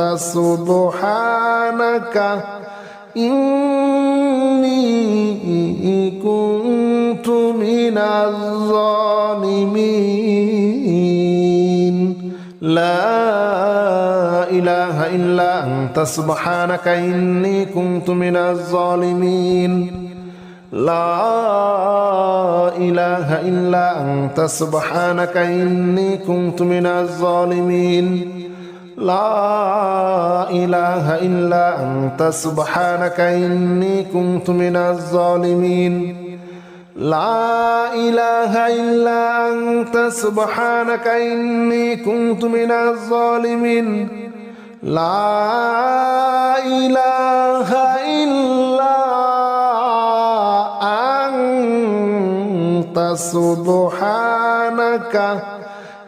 سبحانك إني كنت من الظالمين لا إله إلا أنت سبحانك إني كنت من الظالمين لا إله إلا أنت سبحانك إني كنت من الظالمين لا إله إلا أنت سبحانك إني كنت من الظالمين لا إله إلا أنت سبحانك إني كنت من الظالمين لا إله إلا أنت سبحانك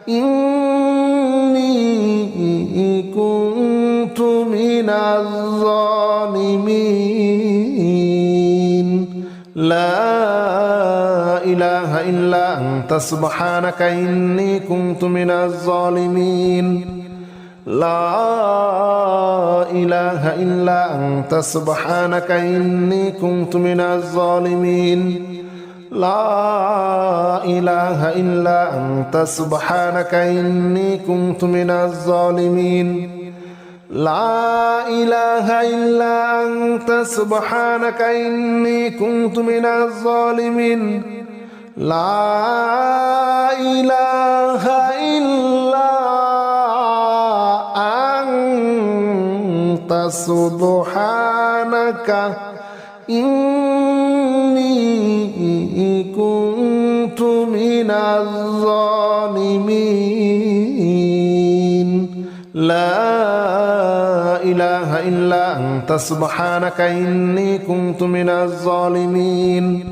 إني كنت من الظالمين لا إله إلا أنت سبحانك إني كنت من الظالمين لا إله إلا أنت سبحانك إني كنت من الظالمين لا إله إلا أنت سبحانك إني كنت من الظالمين لا إله إلا أنت سبحانك إني كنت من الظالمين لا إله إلا أنت سبحانك إني كنت من الظالمين لا إله إلا أنت سبحانك إني كنت من الظالمين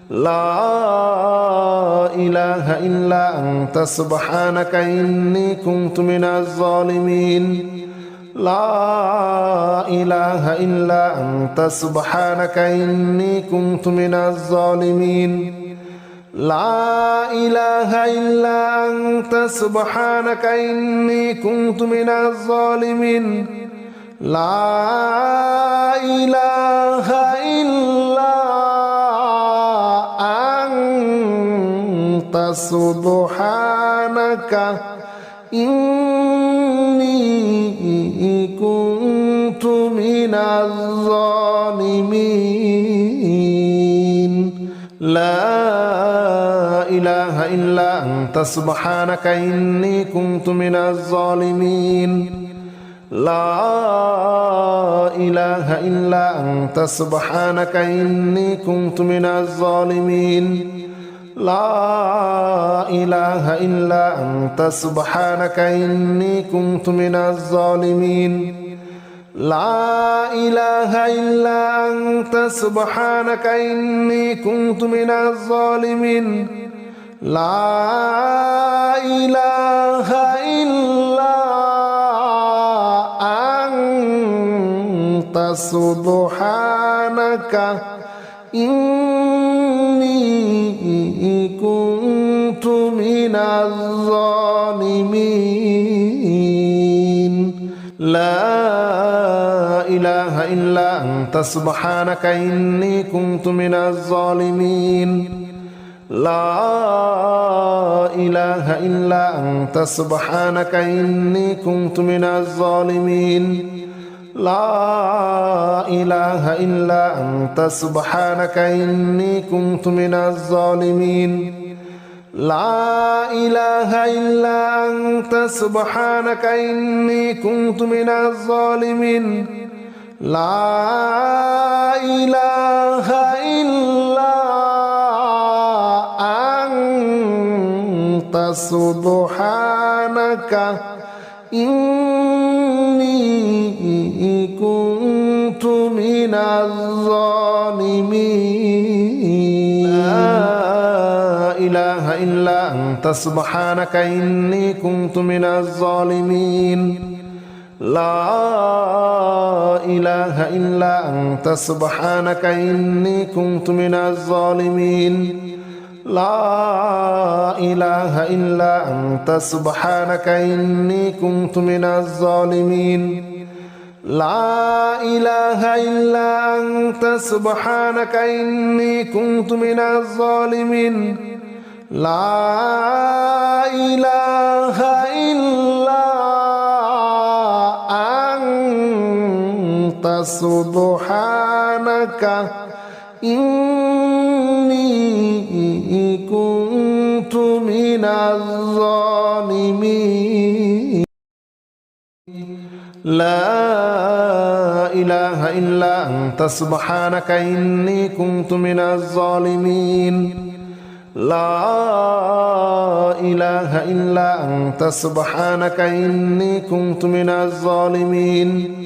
لا إله إلا أنت سبحانك إني كنت من الظالمين لا إله إلا أنت سبحانك إني كنت من الظالمين لا إله إلا أنت سبحانك إني كنت من الظالمين لا إله إلا أنت سبحانك إني كنت من الظالمين لا إله إلا أنت سبحانك إني كنت من الظالمين لا إله إلا أنت سبحانك إني كنت من الظالمين لا إله إلا أنت سبحانك إني كنت من الظالمين لا إله إلا أنت سبحانك إني كنت من الظالمين لا إله إلا أنت سبحانك إني كنت من الظالمين لا إله إلا أنت سبحانك إني كنت من الظالمين لا إله إلا أنت سبحانك إني كنت من الظالمين لا إله إلا أنت سبحانك إني كنت من الظالمين لا إله إلا أنت سبحانك إني كنت من الظالمين لا إله إلا أنت سبحانك إني كنت من الظالمين لا إله إلا أنت سبحانك إني كنت من الظالمين لا إله إلا أنت سبحانك إني كنت من الظالمين لا إله إلا أنت سبحانك إني كنت من الظالمين لا إله إلا أنت سبحانك إني كنت من الظالمين لا إله إلا أنت سبحانك إني كنت من الظالمين لا إله إلا أنت سبحانك إني كنت من الظالمين لا إله إلا أنت سبحانك إني كنت من الظالمين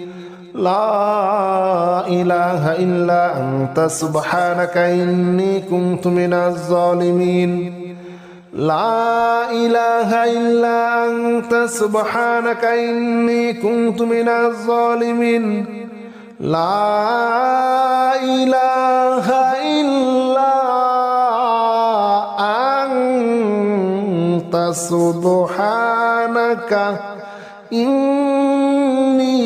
لا إله إلا أنت سبحانك إني كنت من الظالمين لا إله إلا أنت سبحانك إني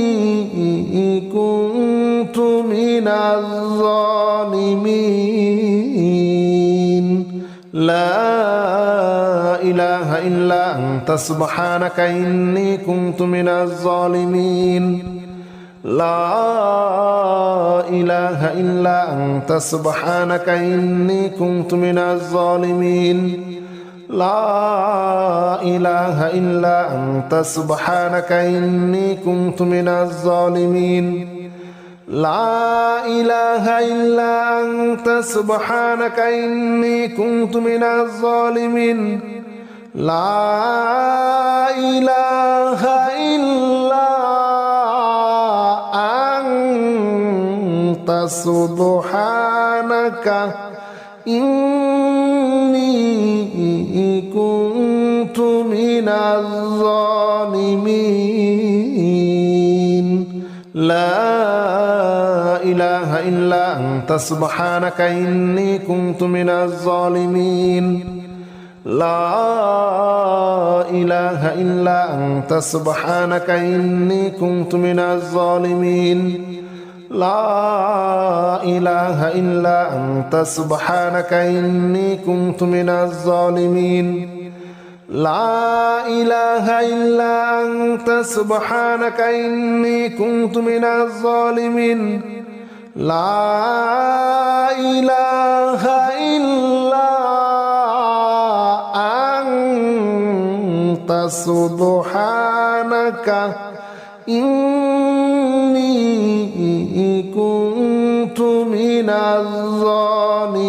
كنت من الظالمين لا إله إلا أنت سبحانك إني كنت من الظالمين لا إله إلا أنت سبحانك إني كنت من الظالمين لا إله إلا أنت سبحانك إني كنت من الظالمين لا إله إلا أنت سبحانك إني كنت من الظالمين لا إله إلا أنت سبحانك إني كنت من الظالمين لا إله إلا أنت سبحانك إني كنت من الظالمين لا إله إلا أنت سبحانك إني كنت من الظالمين لا إله إلا أنت سبحانك إني كنت من الظالمين لا إله إلا أنت سبحانك إني كنت من الظالمين لا إله إلا أنت سبحانك إني كنت من الظالمين لا إله إلا أنت سبحانك إني كنت من الظالمين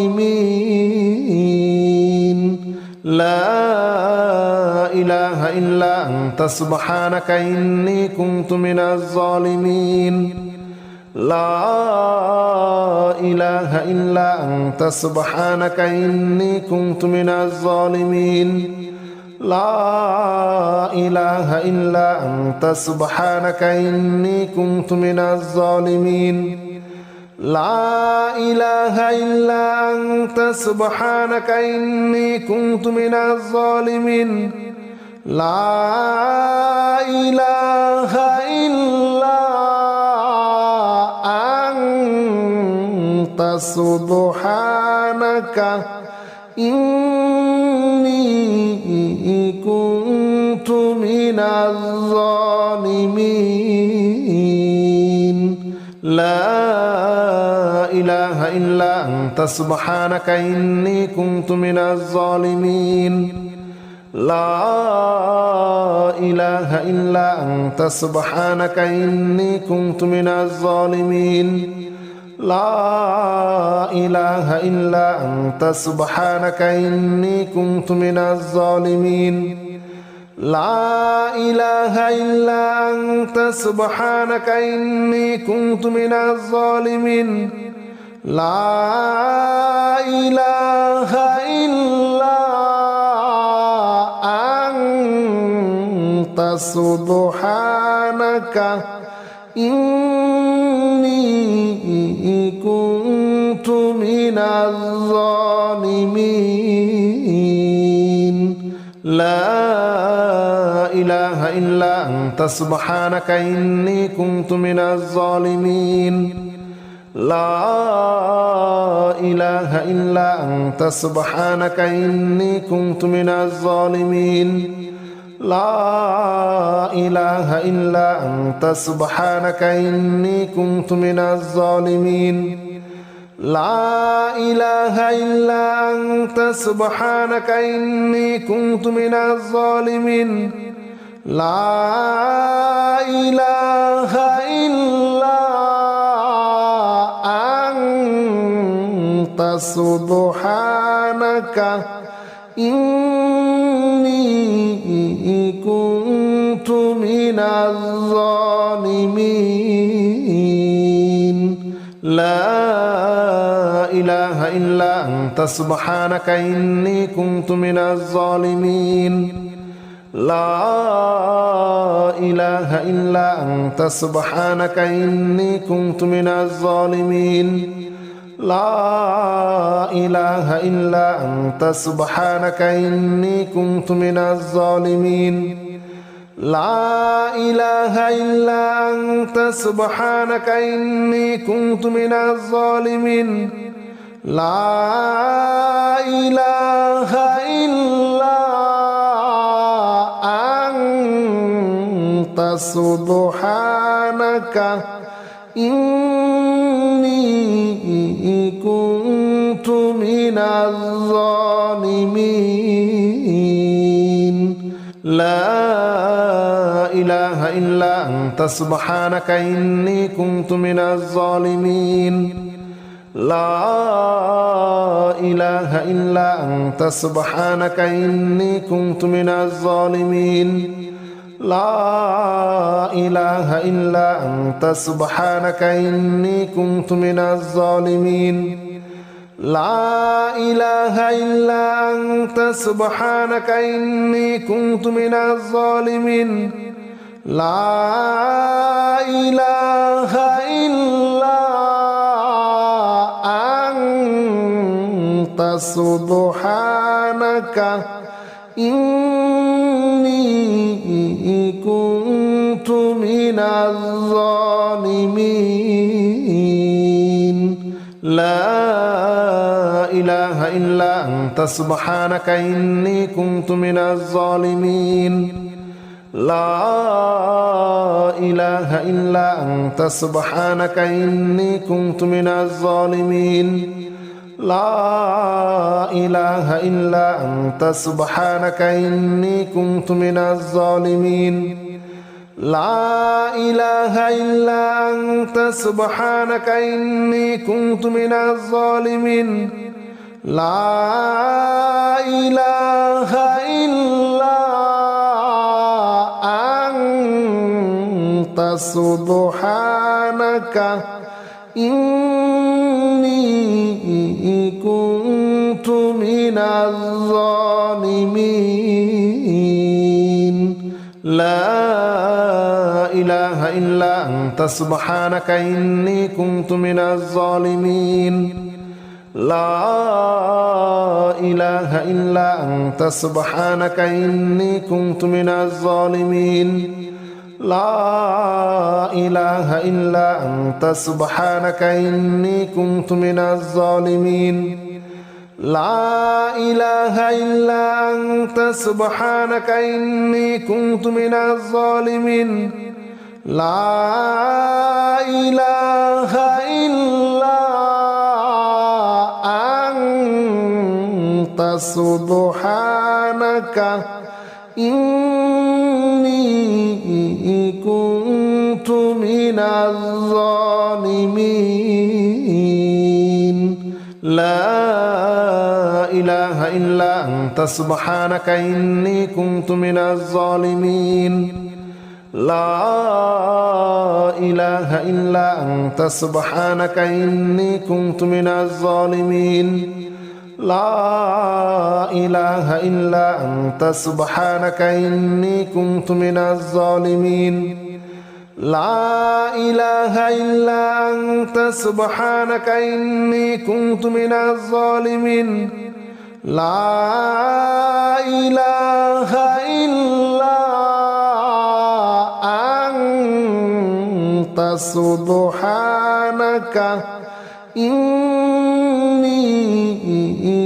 لا إله إلا أنت سبحانك إني كنت من الظالمين لا إله إلا أنت سبحانك إني كنت من الظالمين لا إله إلا أنت سبحانك إني كنت من الظالمين لا إله إلا أنت سبحانك إني كنت من الظالمين لا إله إلا أنت سبحانك إني كنت من الظالمين لا إله إلا أنت سبحانك إني كنت من الظالمين لا إله إلا أنت سبحانك إني كنت من الظالمين لا إله إلا أنت سبحانك إني كنت من الظالمين لا إله إلا أنت سبحانك إني كنت من الظالمين لا إله إلا أنت سبحانك إني كنت من الظالمين لا إله إلا أنت سبحانك إني كنت من الظالمين لا إله إلا أنت سبحانك إني كنت من الظالمين لا إله إلا أنت سبحانك إني كنت من الظالمين لا إله إلا أنت سبحانك إني كنت من الظالمين لا إله إلا أنت سبحانك إني كنت من الظالمين لا إله إلا أنت سبحانك إني كنت من الظالمين لا إله إلا أنت سبحانك إني كنت من الظالمين لا إله إلا أنت سبحانك إني كنت من الظالمين لا إله إلا أنت سبحانك إني كنت من الظالمين لا إله إلا أنت سبحانك إني كنت من الظالمين لا إله إلا أنت سبحانك إني كنت من الظالمين لا إله إلا أنت سبحانك إني كنت من الظالمين لا إله إلا أنت سبحانك إني كنت من الظالمين لا إله إلا أنت سبحانك إني كنت من الظالمين لا إله إلا أنت سبحانك إني كنت من الظالمين لا إله إلا أنت سبحانك إني كنت من الظالمين لا إله إلا أنت سبحانك إني كنت من الظالمين لا إله إلا أنت سبحانك إني كنت من الظالمين لا إله إلا أنت سبحانك إني كنت من الظالمين لا إله إلا أنت سبحانك إني كنت من الظالمين لا إله إلا أنت سبحانك إني كنت من الظالمين لا إله إلا أنت سبحانك إني كنت من الظالمين لا إله إلا أنت سبحانك إني كنت من الظالمين لا إله إلا أنت سبحانك إني كنت من الظالمين لا إله إلا أنت سبحانك إني كنت من الظالمين لا إله إلا أنت سبحانك إني كنت من الظالمين لا إله إلا أنت سبحانك إني كنت من الظالمين لا إله إلا أنت سبحانك إني كنت من الظالمين لا إله إلا أنت سبحانك إني كنت من الظالمين لا إله إلا أنت سبحانك إني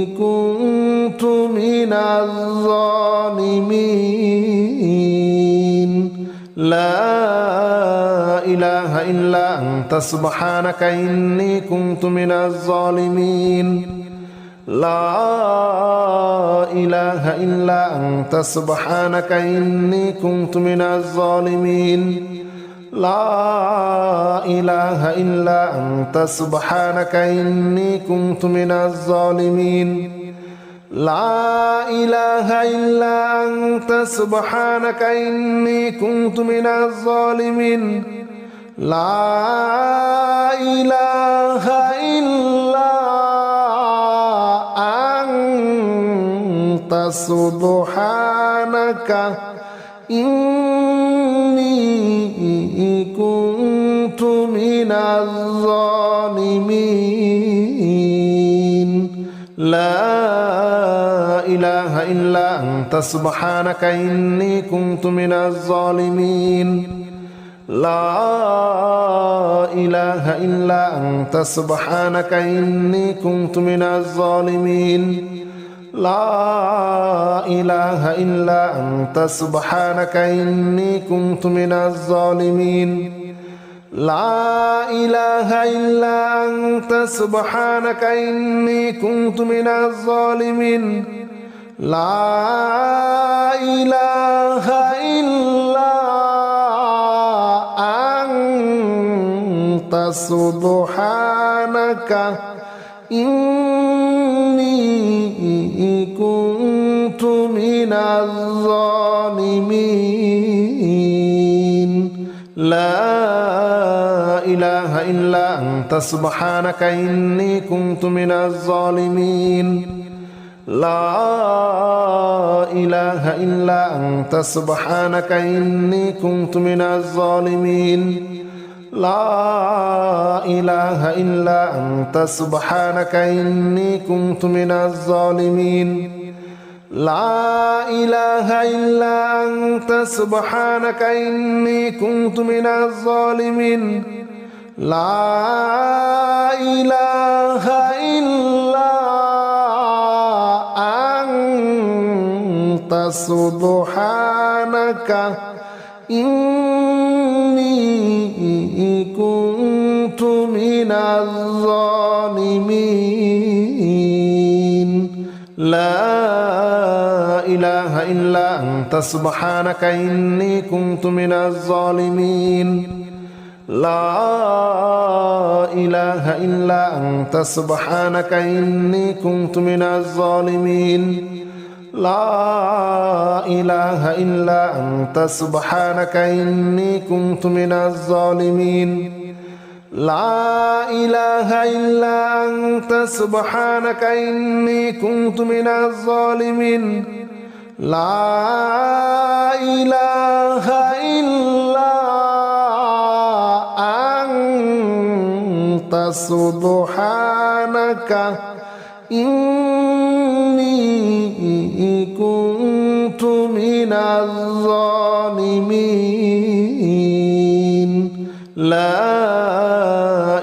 كنت من الظالمين لا إله إلا أنت سبحانك إني كنت من الظالمين لا إله إلا أنت سبحانك إني كنت من الظالمين لا إله إلا أنت سبحانك إني كنت من الظالمين لا إله إلا أنت سبحانك إني كنت من الظالمين لا إله إلا أنت سبحانك إني كنت من الظالمين لا إله إلا أنت سبحانك إني كنت من الظالمين لا إله إلا أنت سبحانك إني كنت من الظالمين لا إله إلا أنت سبحانك إني كنت من الظالمين لا إله إلا أنت سبحانك إني كنت من الظالمين لا إله إلا أنت سبحانك إني كنت من الظالمين لا إله إلا أنت سبحانك إني كنت من الظالمين لا إله إلا أنت سبحانك إني كنت من الظالمين لا إله إلا أنت سبحانك إني كنت من الظالمين لا إله إلا أنت سبحانك إني كنت من الظالمين لا إله إلا أنت سبحانك إني كنت من الظالمين لا إله إلا أنت سبحانك إني كنت من الظالمين لا إله إلا أنت سبحانك إني كنت من الظالمين لا إله إلا أنت سبحانك إني كنت من الظالمين لا إله إلا أنت سبحانك إني كنت من الظالمين لا إله إلا أنت سبحانك إني كنت من الظالمين لا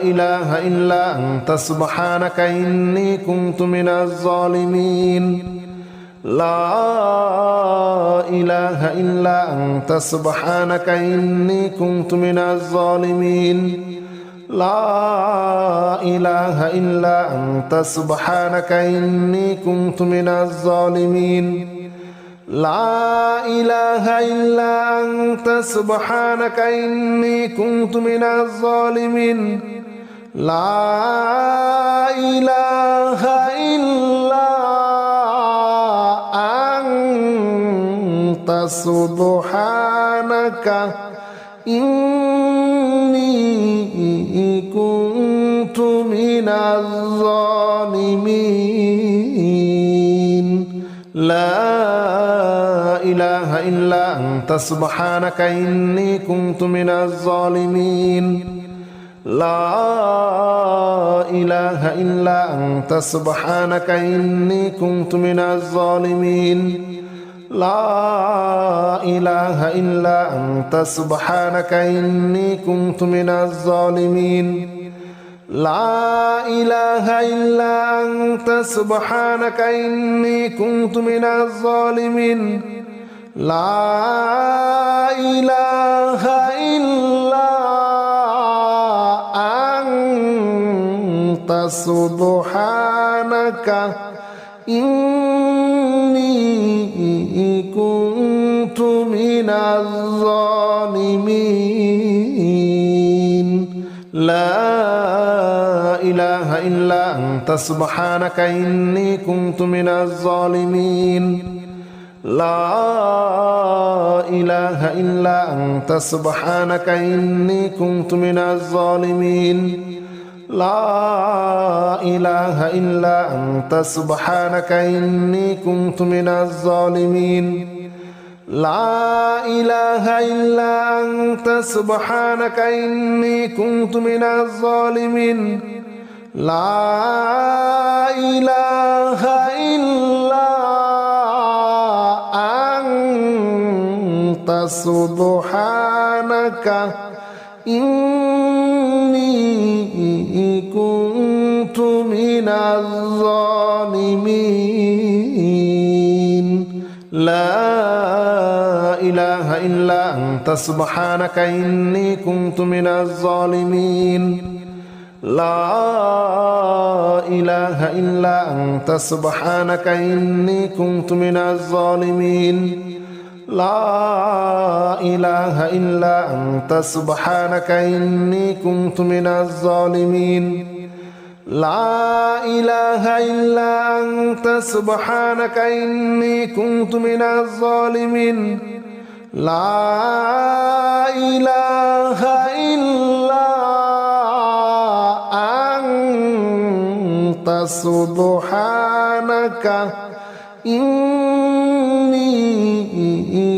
إله إلا أنت سبحانك إني كنت من الظالمين لا إله إلا أنت سبحانك إني كنت من الظالمين لا إله إلا أنت سبحانك إني كنت من الظالمين لا إله إلا أنت سبحانك إني كنت من الظالمين لا إله إلا أنت سبحانك إني كنت من الظالمين لا إله إلا أنت سبحانك إني كنت من الظالمين لا إله إلا أنت سبحانك إني كنت من الظالمين لا إله إلا أنت سبحانك إني كنت من الظالمين لا إله إلا أنت سبحانك إني كنت من الظالمين لا إله إلا أنت سبحانك إني كنت من الظالمين لا إله إلا أنت سبحانك إني كنت من الظالمين لا إله إلا أنت سبحانك إني كنت من الظالمين لا إله إلا أنت سبحانك إني كنت من الظالمين لا إله إلا أنت سبحانك إني كنت من الظالمين لا إله إلا أنت سبحانك إني كنت من الظالمين لا إله إلا أنت سبحانك إني كنت من الظالمين لا إله إلا أنت سبحانك إني كنت من الظالمين لا إله إلا أنت سبحانك إني كنت من الظالمين لا إله إلا أنت سبحانك إني كنت من الظالمين لا إله إلا أنت سبحانك إني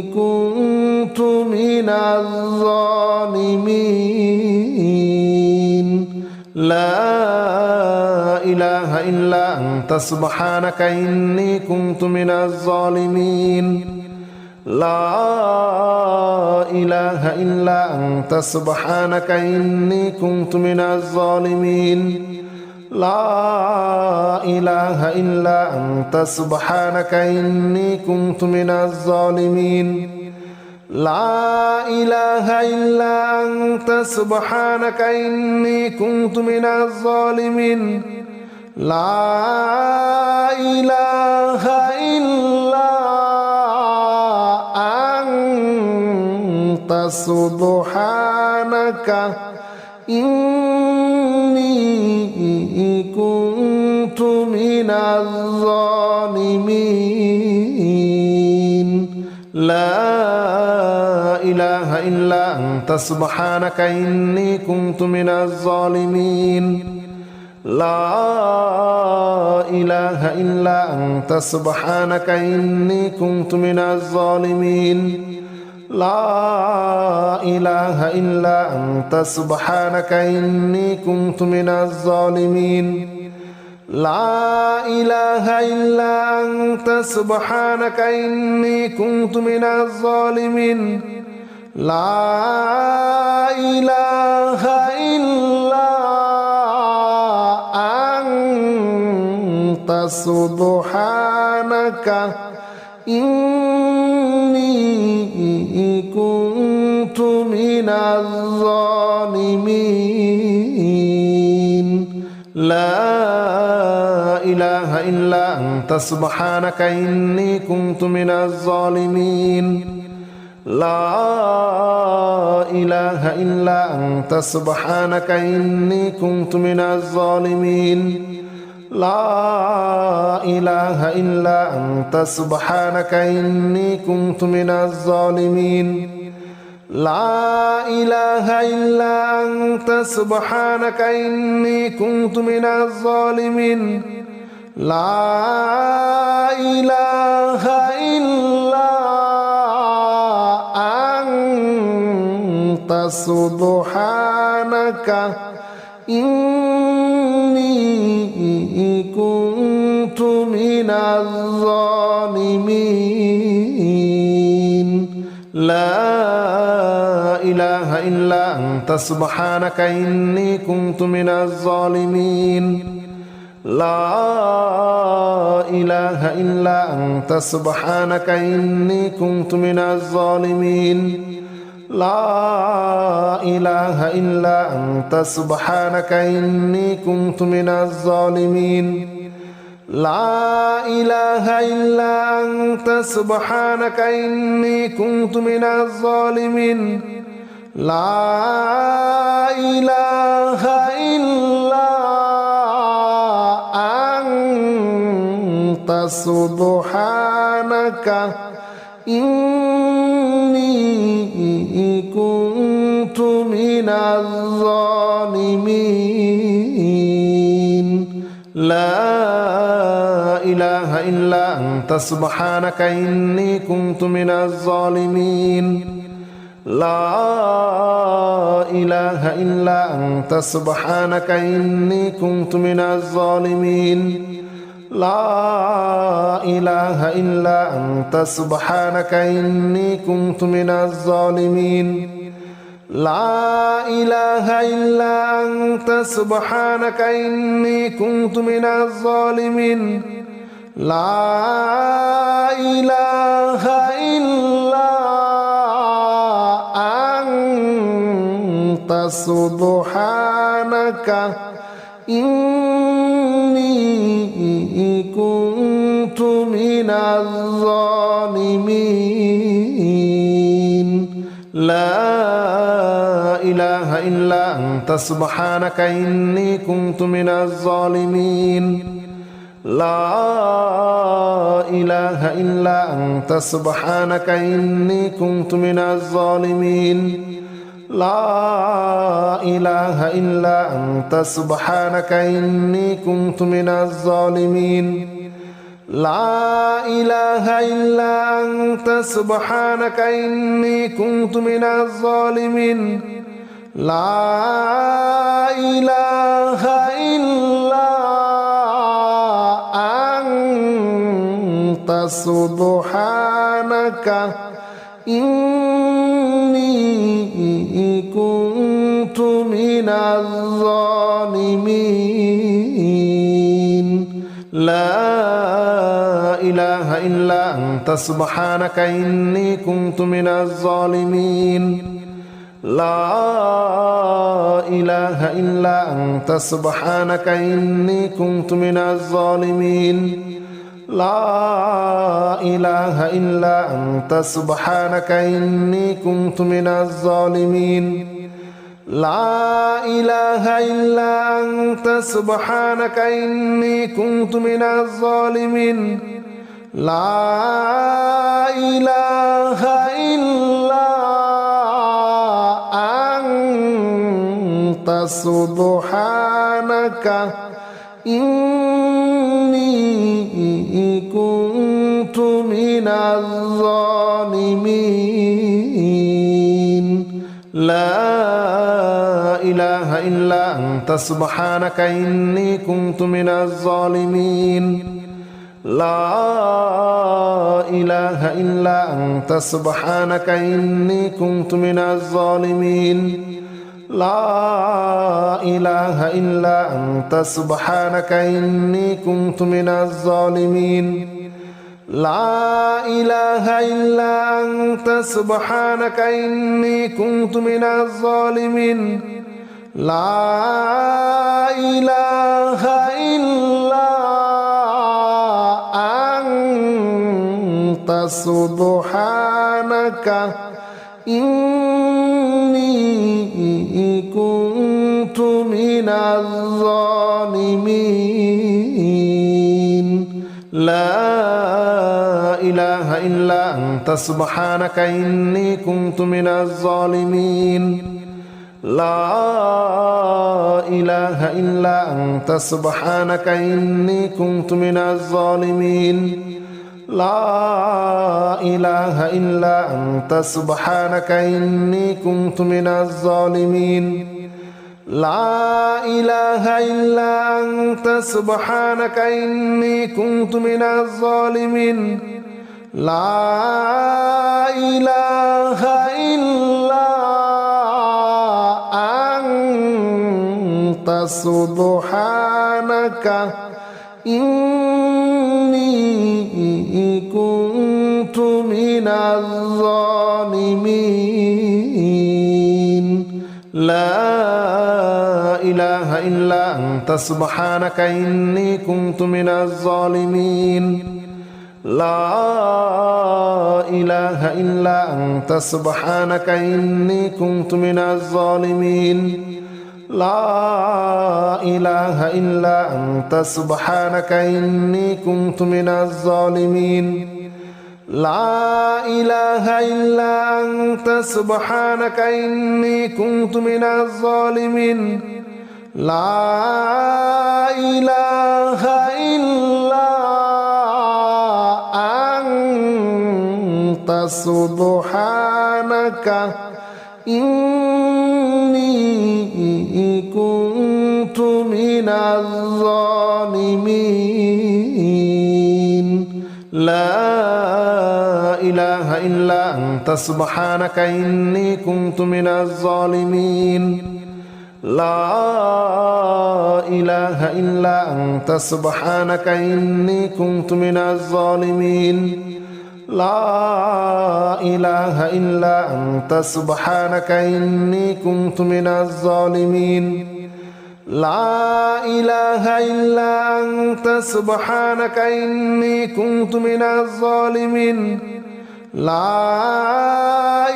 كنت من الظالمين لا إله إلا أنت سبحانك إني كنت من الظالمين لا إله إلا أنت سبحانك إني كنت من الظالمين لا إله إلا أنت سبحانك إني كنت من الظالمين لا إله إلا أنت سبحانك إني كنت من الظالمين لا إله إلا أنت سبحانك إني كنت من الظالمين لا إله إلا أنت سبحانك إني كنت من الظالمين لا إله إلا أنت سبحانك إني كنت من الظالمين لا إله إلا أنت سبحانك إني كنت من الظالمين لا إله إلا أنت سبحانك إني كنت من الظالمين لا إله إلا أنت سبحانك إني كنت من الظالمين لا إله إلا أنت سبحانك إني كنت من الظالمين لا إله إلا أنت سبحانك إني كنت من الظالمين لا إله إلا أنت سبحانك إني كنت من الظالمين لا إله إلا أنت سبحانك إني كنت من الظالمين لا إله إلا أنت سبحانك إني كنت من الظالمين لا إله إلا أنت سبحانك إني كنت من الظالمين لا إله إلا أنت سبحانك إني كنت من الظالمين لا إله إلا أنت سبحانك إني كنت من الظالمين لا إله إلا أنت سبحانك إني كنت من الظالمين لا إله إلا أنت سبحانك إني كنت من الظالمين لا إله إلا أنت سبحانك إني كنت من الظالمين لا إله إلا أنت سبحانك إني كنت من الظالمين لا إله إلا أنت سبحانك إني كنت من الظالمين لا إله إلا أنت سبحانك إني كنت من الظالمين لا إله إلا أنت سبحانك إني كنت من الظالمين لا إله إلا أنت سبحانك إني كنت من الظالمين لا إله إلا أنت سبحانك إني كنت من الظالمين لا إله إلا أنت سبحانك إني كنت من الظالمين لا إله إلا أنت سبحانك إني كنت من الظالمين لا إله إلا أنت سبحانك إني كنت من الظالمين لا إله إلا أنت سبحانك إني كنت من الظالمين لا إله إلا أنت سبحانك إني كنت من الظالمين لا إله إلا أنت سبحانك إني كنت من الظالمين لا إله إلا أنت سبحانك إني كنت من الظالمين لا إله إلا أنت سبحانك إني كنت من الظالمين لا إله إلا أنت سبحانك إني كنت من الظالمين لا إله إلا أنت سبحانك إني كنت من الظالمين لا إله إلا أنت سبحانك إني كنت من الظالمين لا إله إلا أنت سبحانك إني كنت من الظالمين لا إله إلا أنت سبحانك إني كنت من الظالمين لا إله إلا أنت سبحانك إني كنت من الظالمين لا إله إلا أنت سبحانك إني كنت من الظالمين لا إله إلا أنت سبحانك إني كنت من الظالمين لا إله إلا أنت سبحانك إني كنت من الظالمين لا إله إلا أنت سبحانك إني كنت من الظالمين لا إله إلا أنت سبحانك إني كنت من الظالمين لا إله إلا أنت سبحانك إني كنت من الظالمين لا إله إلا أنت سبحانك إني كنت من الظالمين لا إله إلا أنت سبحانك إني كنت من الظالمين لا إله إلا أنت سبحانك إني كنت من الظالمين لا إله إلا أنت سبحانك إني كنت من الظالمين لا إله إلا أنت سبحانك إني كنت من الظالمين لا إله إلا أنت سبحانك إني كنت من الظالمين لا إله إلا أنت سبحانك إني كنت من الظالمين لا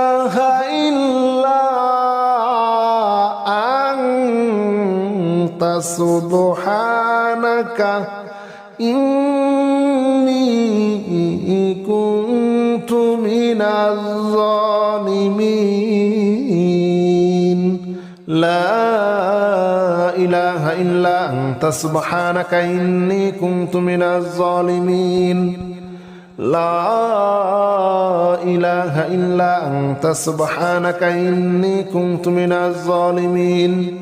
إله إلا أنت سبحانك إني كنت من الظالمين لا إله إلا أنت سبحانك إني كنت من الظالمين لا إله إلا أنت سبحانك إني كنت من الظالمين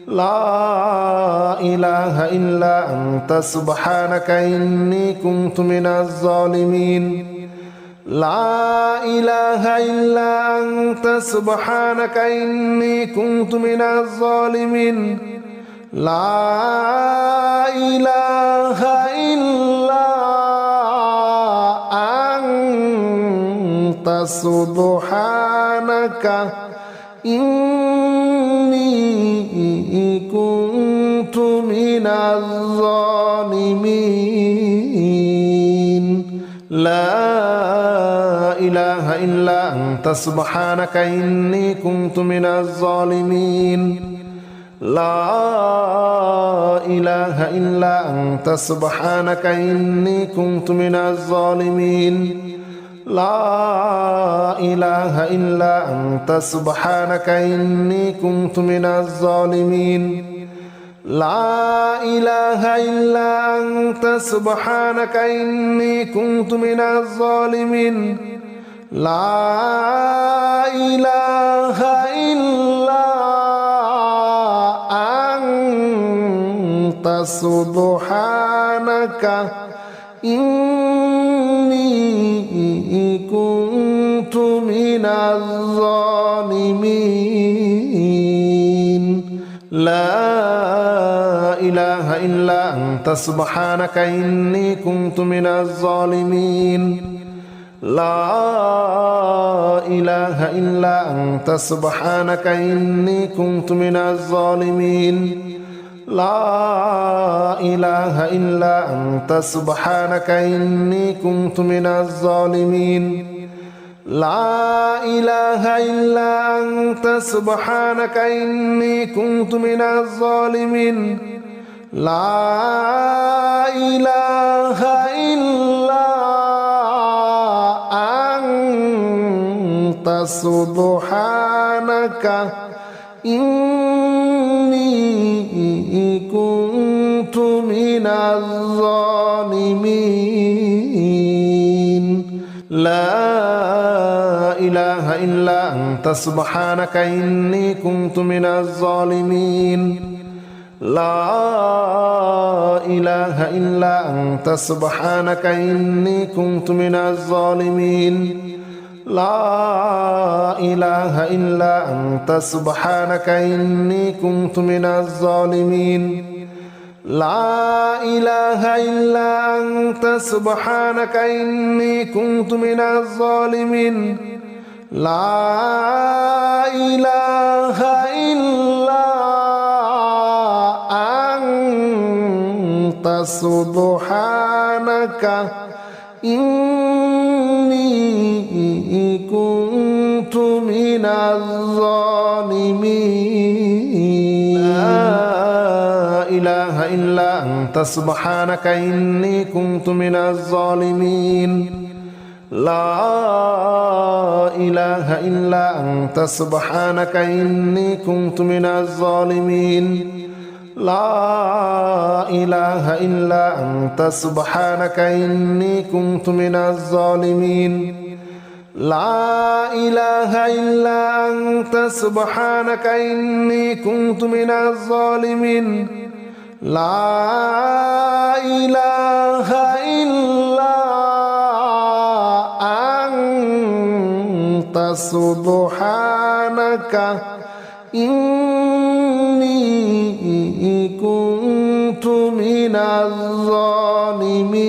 لا إله إلا أنت سبحانك إني كنت من الظالمين لا إله إلا أنت سبحانك إني كنت من الظالمين لا إله إلا سبحانك إني كنت من الظالمين لا إله إلا أنت سبحانك إني كنت من الظالمين لا إله إلا أنت سبحانك إني كنت من الظالمين لا إله إلا أنت سبحانك إني كنت من الظالمين لا إله إلا أنت سبحانك إني كنت من الظالمين لا إله إلا أنت سبحانك إني كنت من الظالمين لا إله إلا أنت سبحانك إني كنت من الظالمين لا إله إلا أنت سبحانك إني كنت من الظالمين لا إله إلا أنت سبحانك إني كنت من الظالمين لا إله إلا أنت سبحانك إني كنت من الظالمين لا إله إلا أنت سبحانك إني كنت من الظالمين لا إله إلا أنت سبحانك إني كنت من الظالمين لا إله إلا أنت سبحانك إني كنت من الظالمين لا إله إلا أنت سبحانك إني كنت من الظالمين لا إله إلا أنت سبحانك إني كنت من الظالمين لا إله إلا أنت سبحانك إني كنت من الظالمين لا إله إلا أنت سبحانك إني كنت من الظالمين لا إله إلا أنت سبحانك إني كنت من الظالمين لا إله إلا أنت سبحانك إني كنت من الظالمين لا إله إلا أنت سبحانك إني كنت من الظالمين لا إله إلا أنت سبحانك إني كنت من الظالمين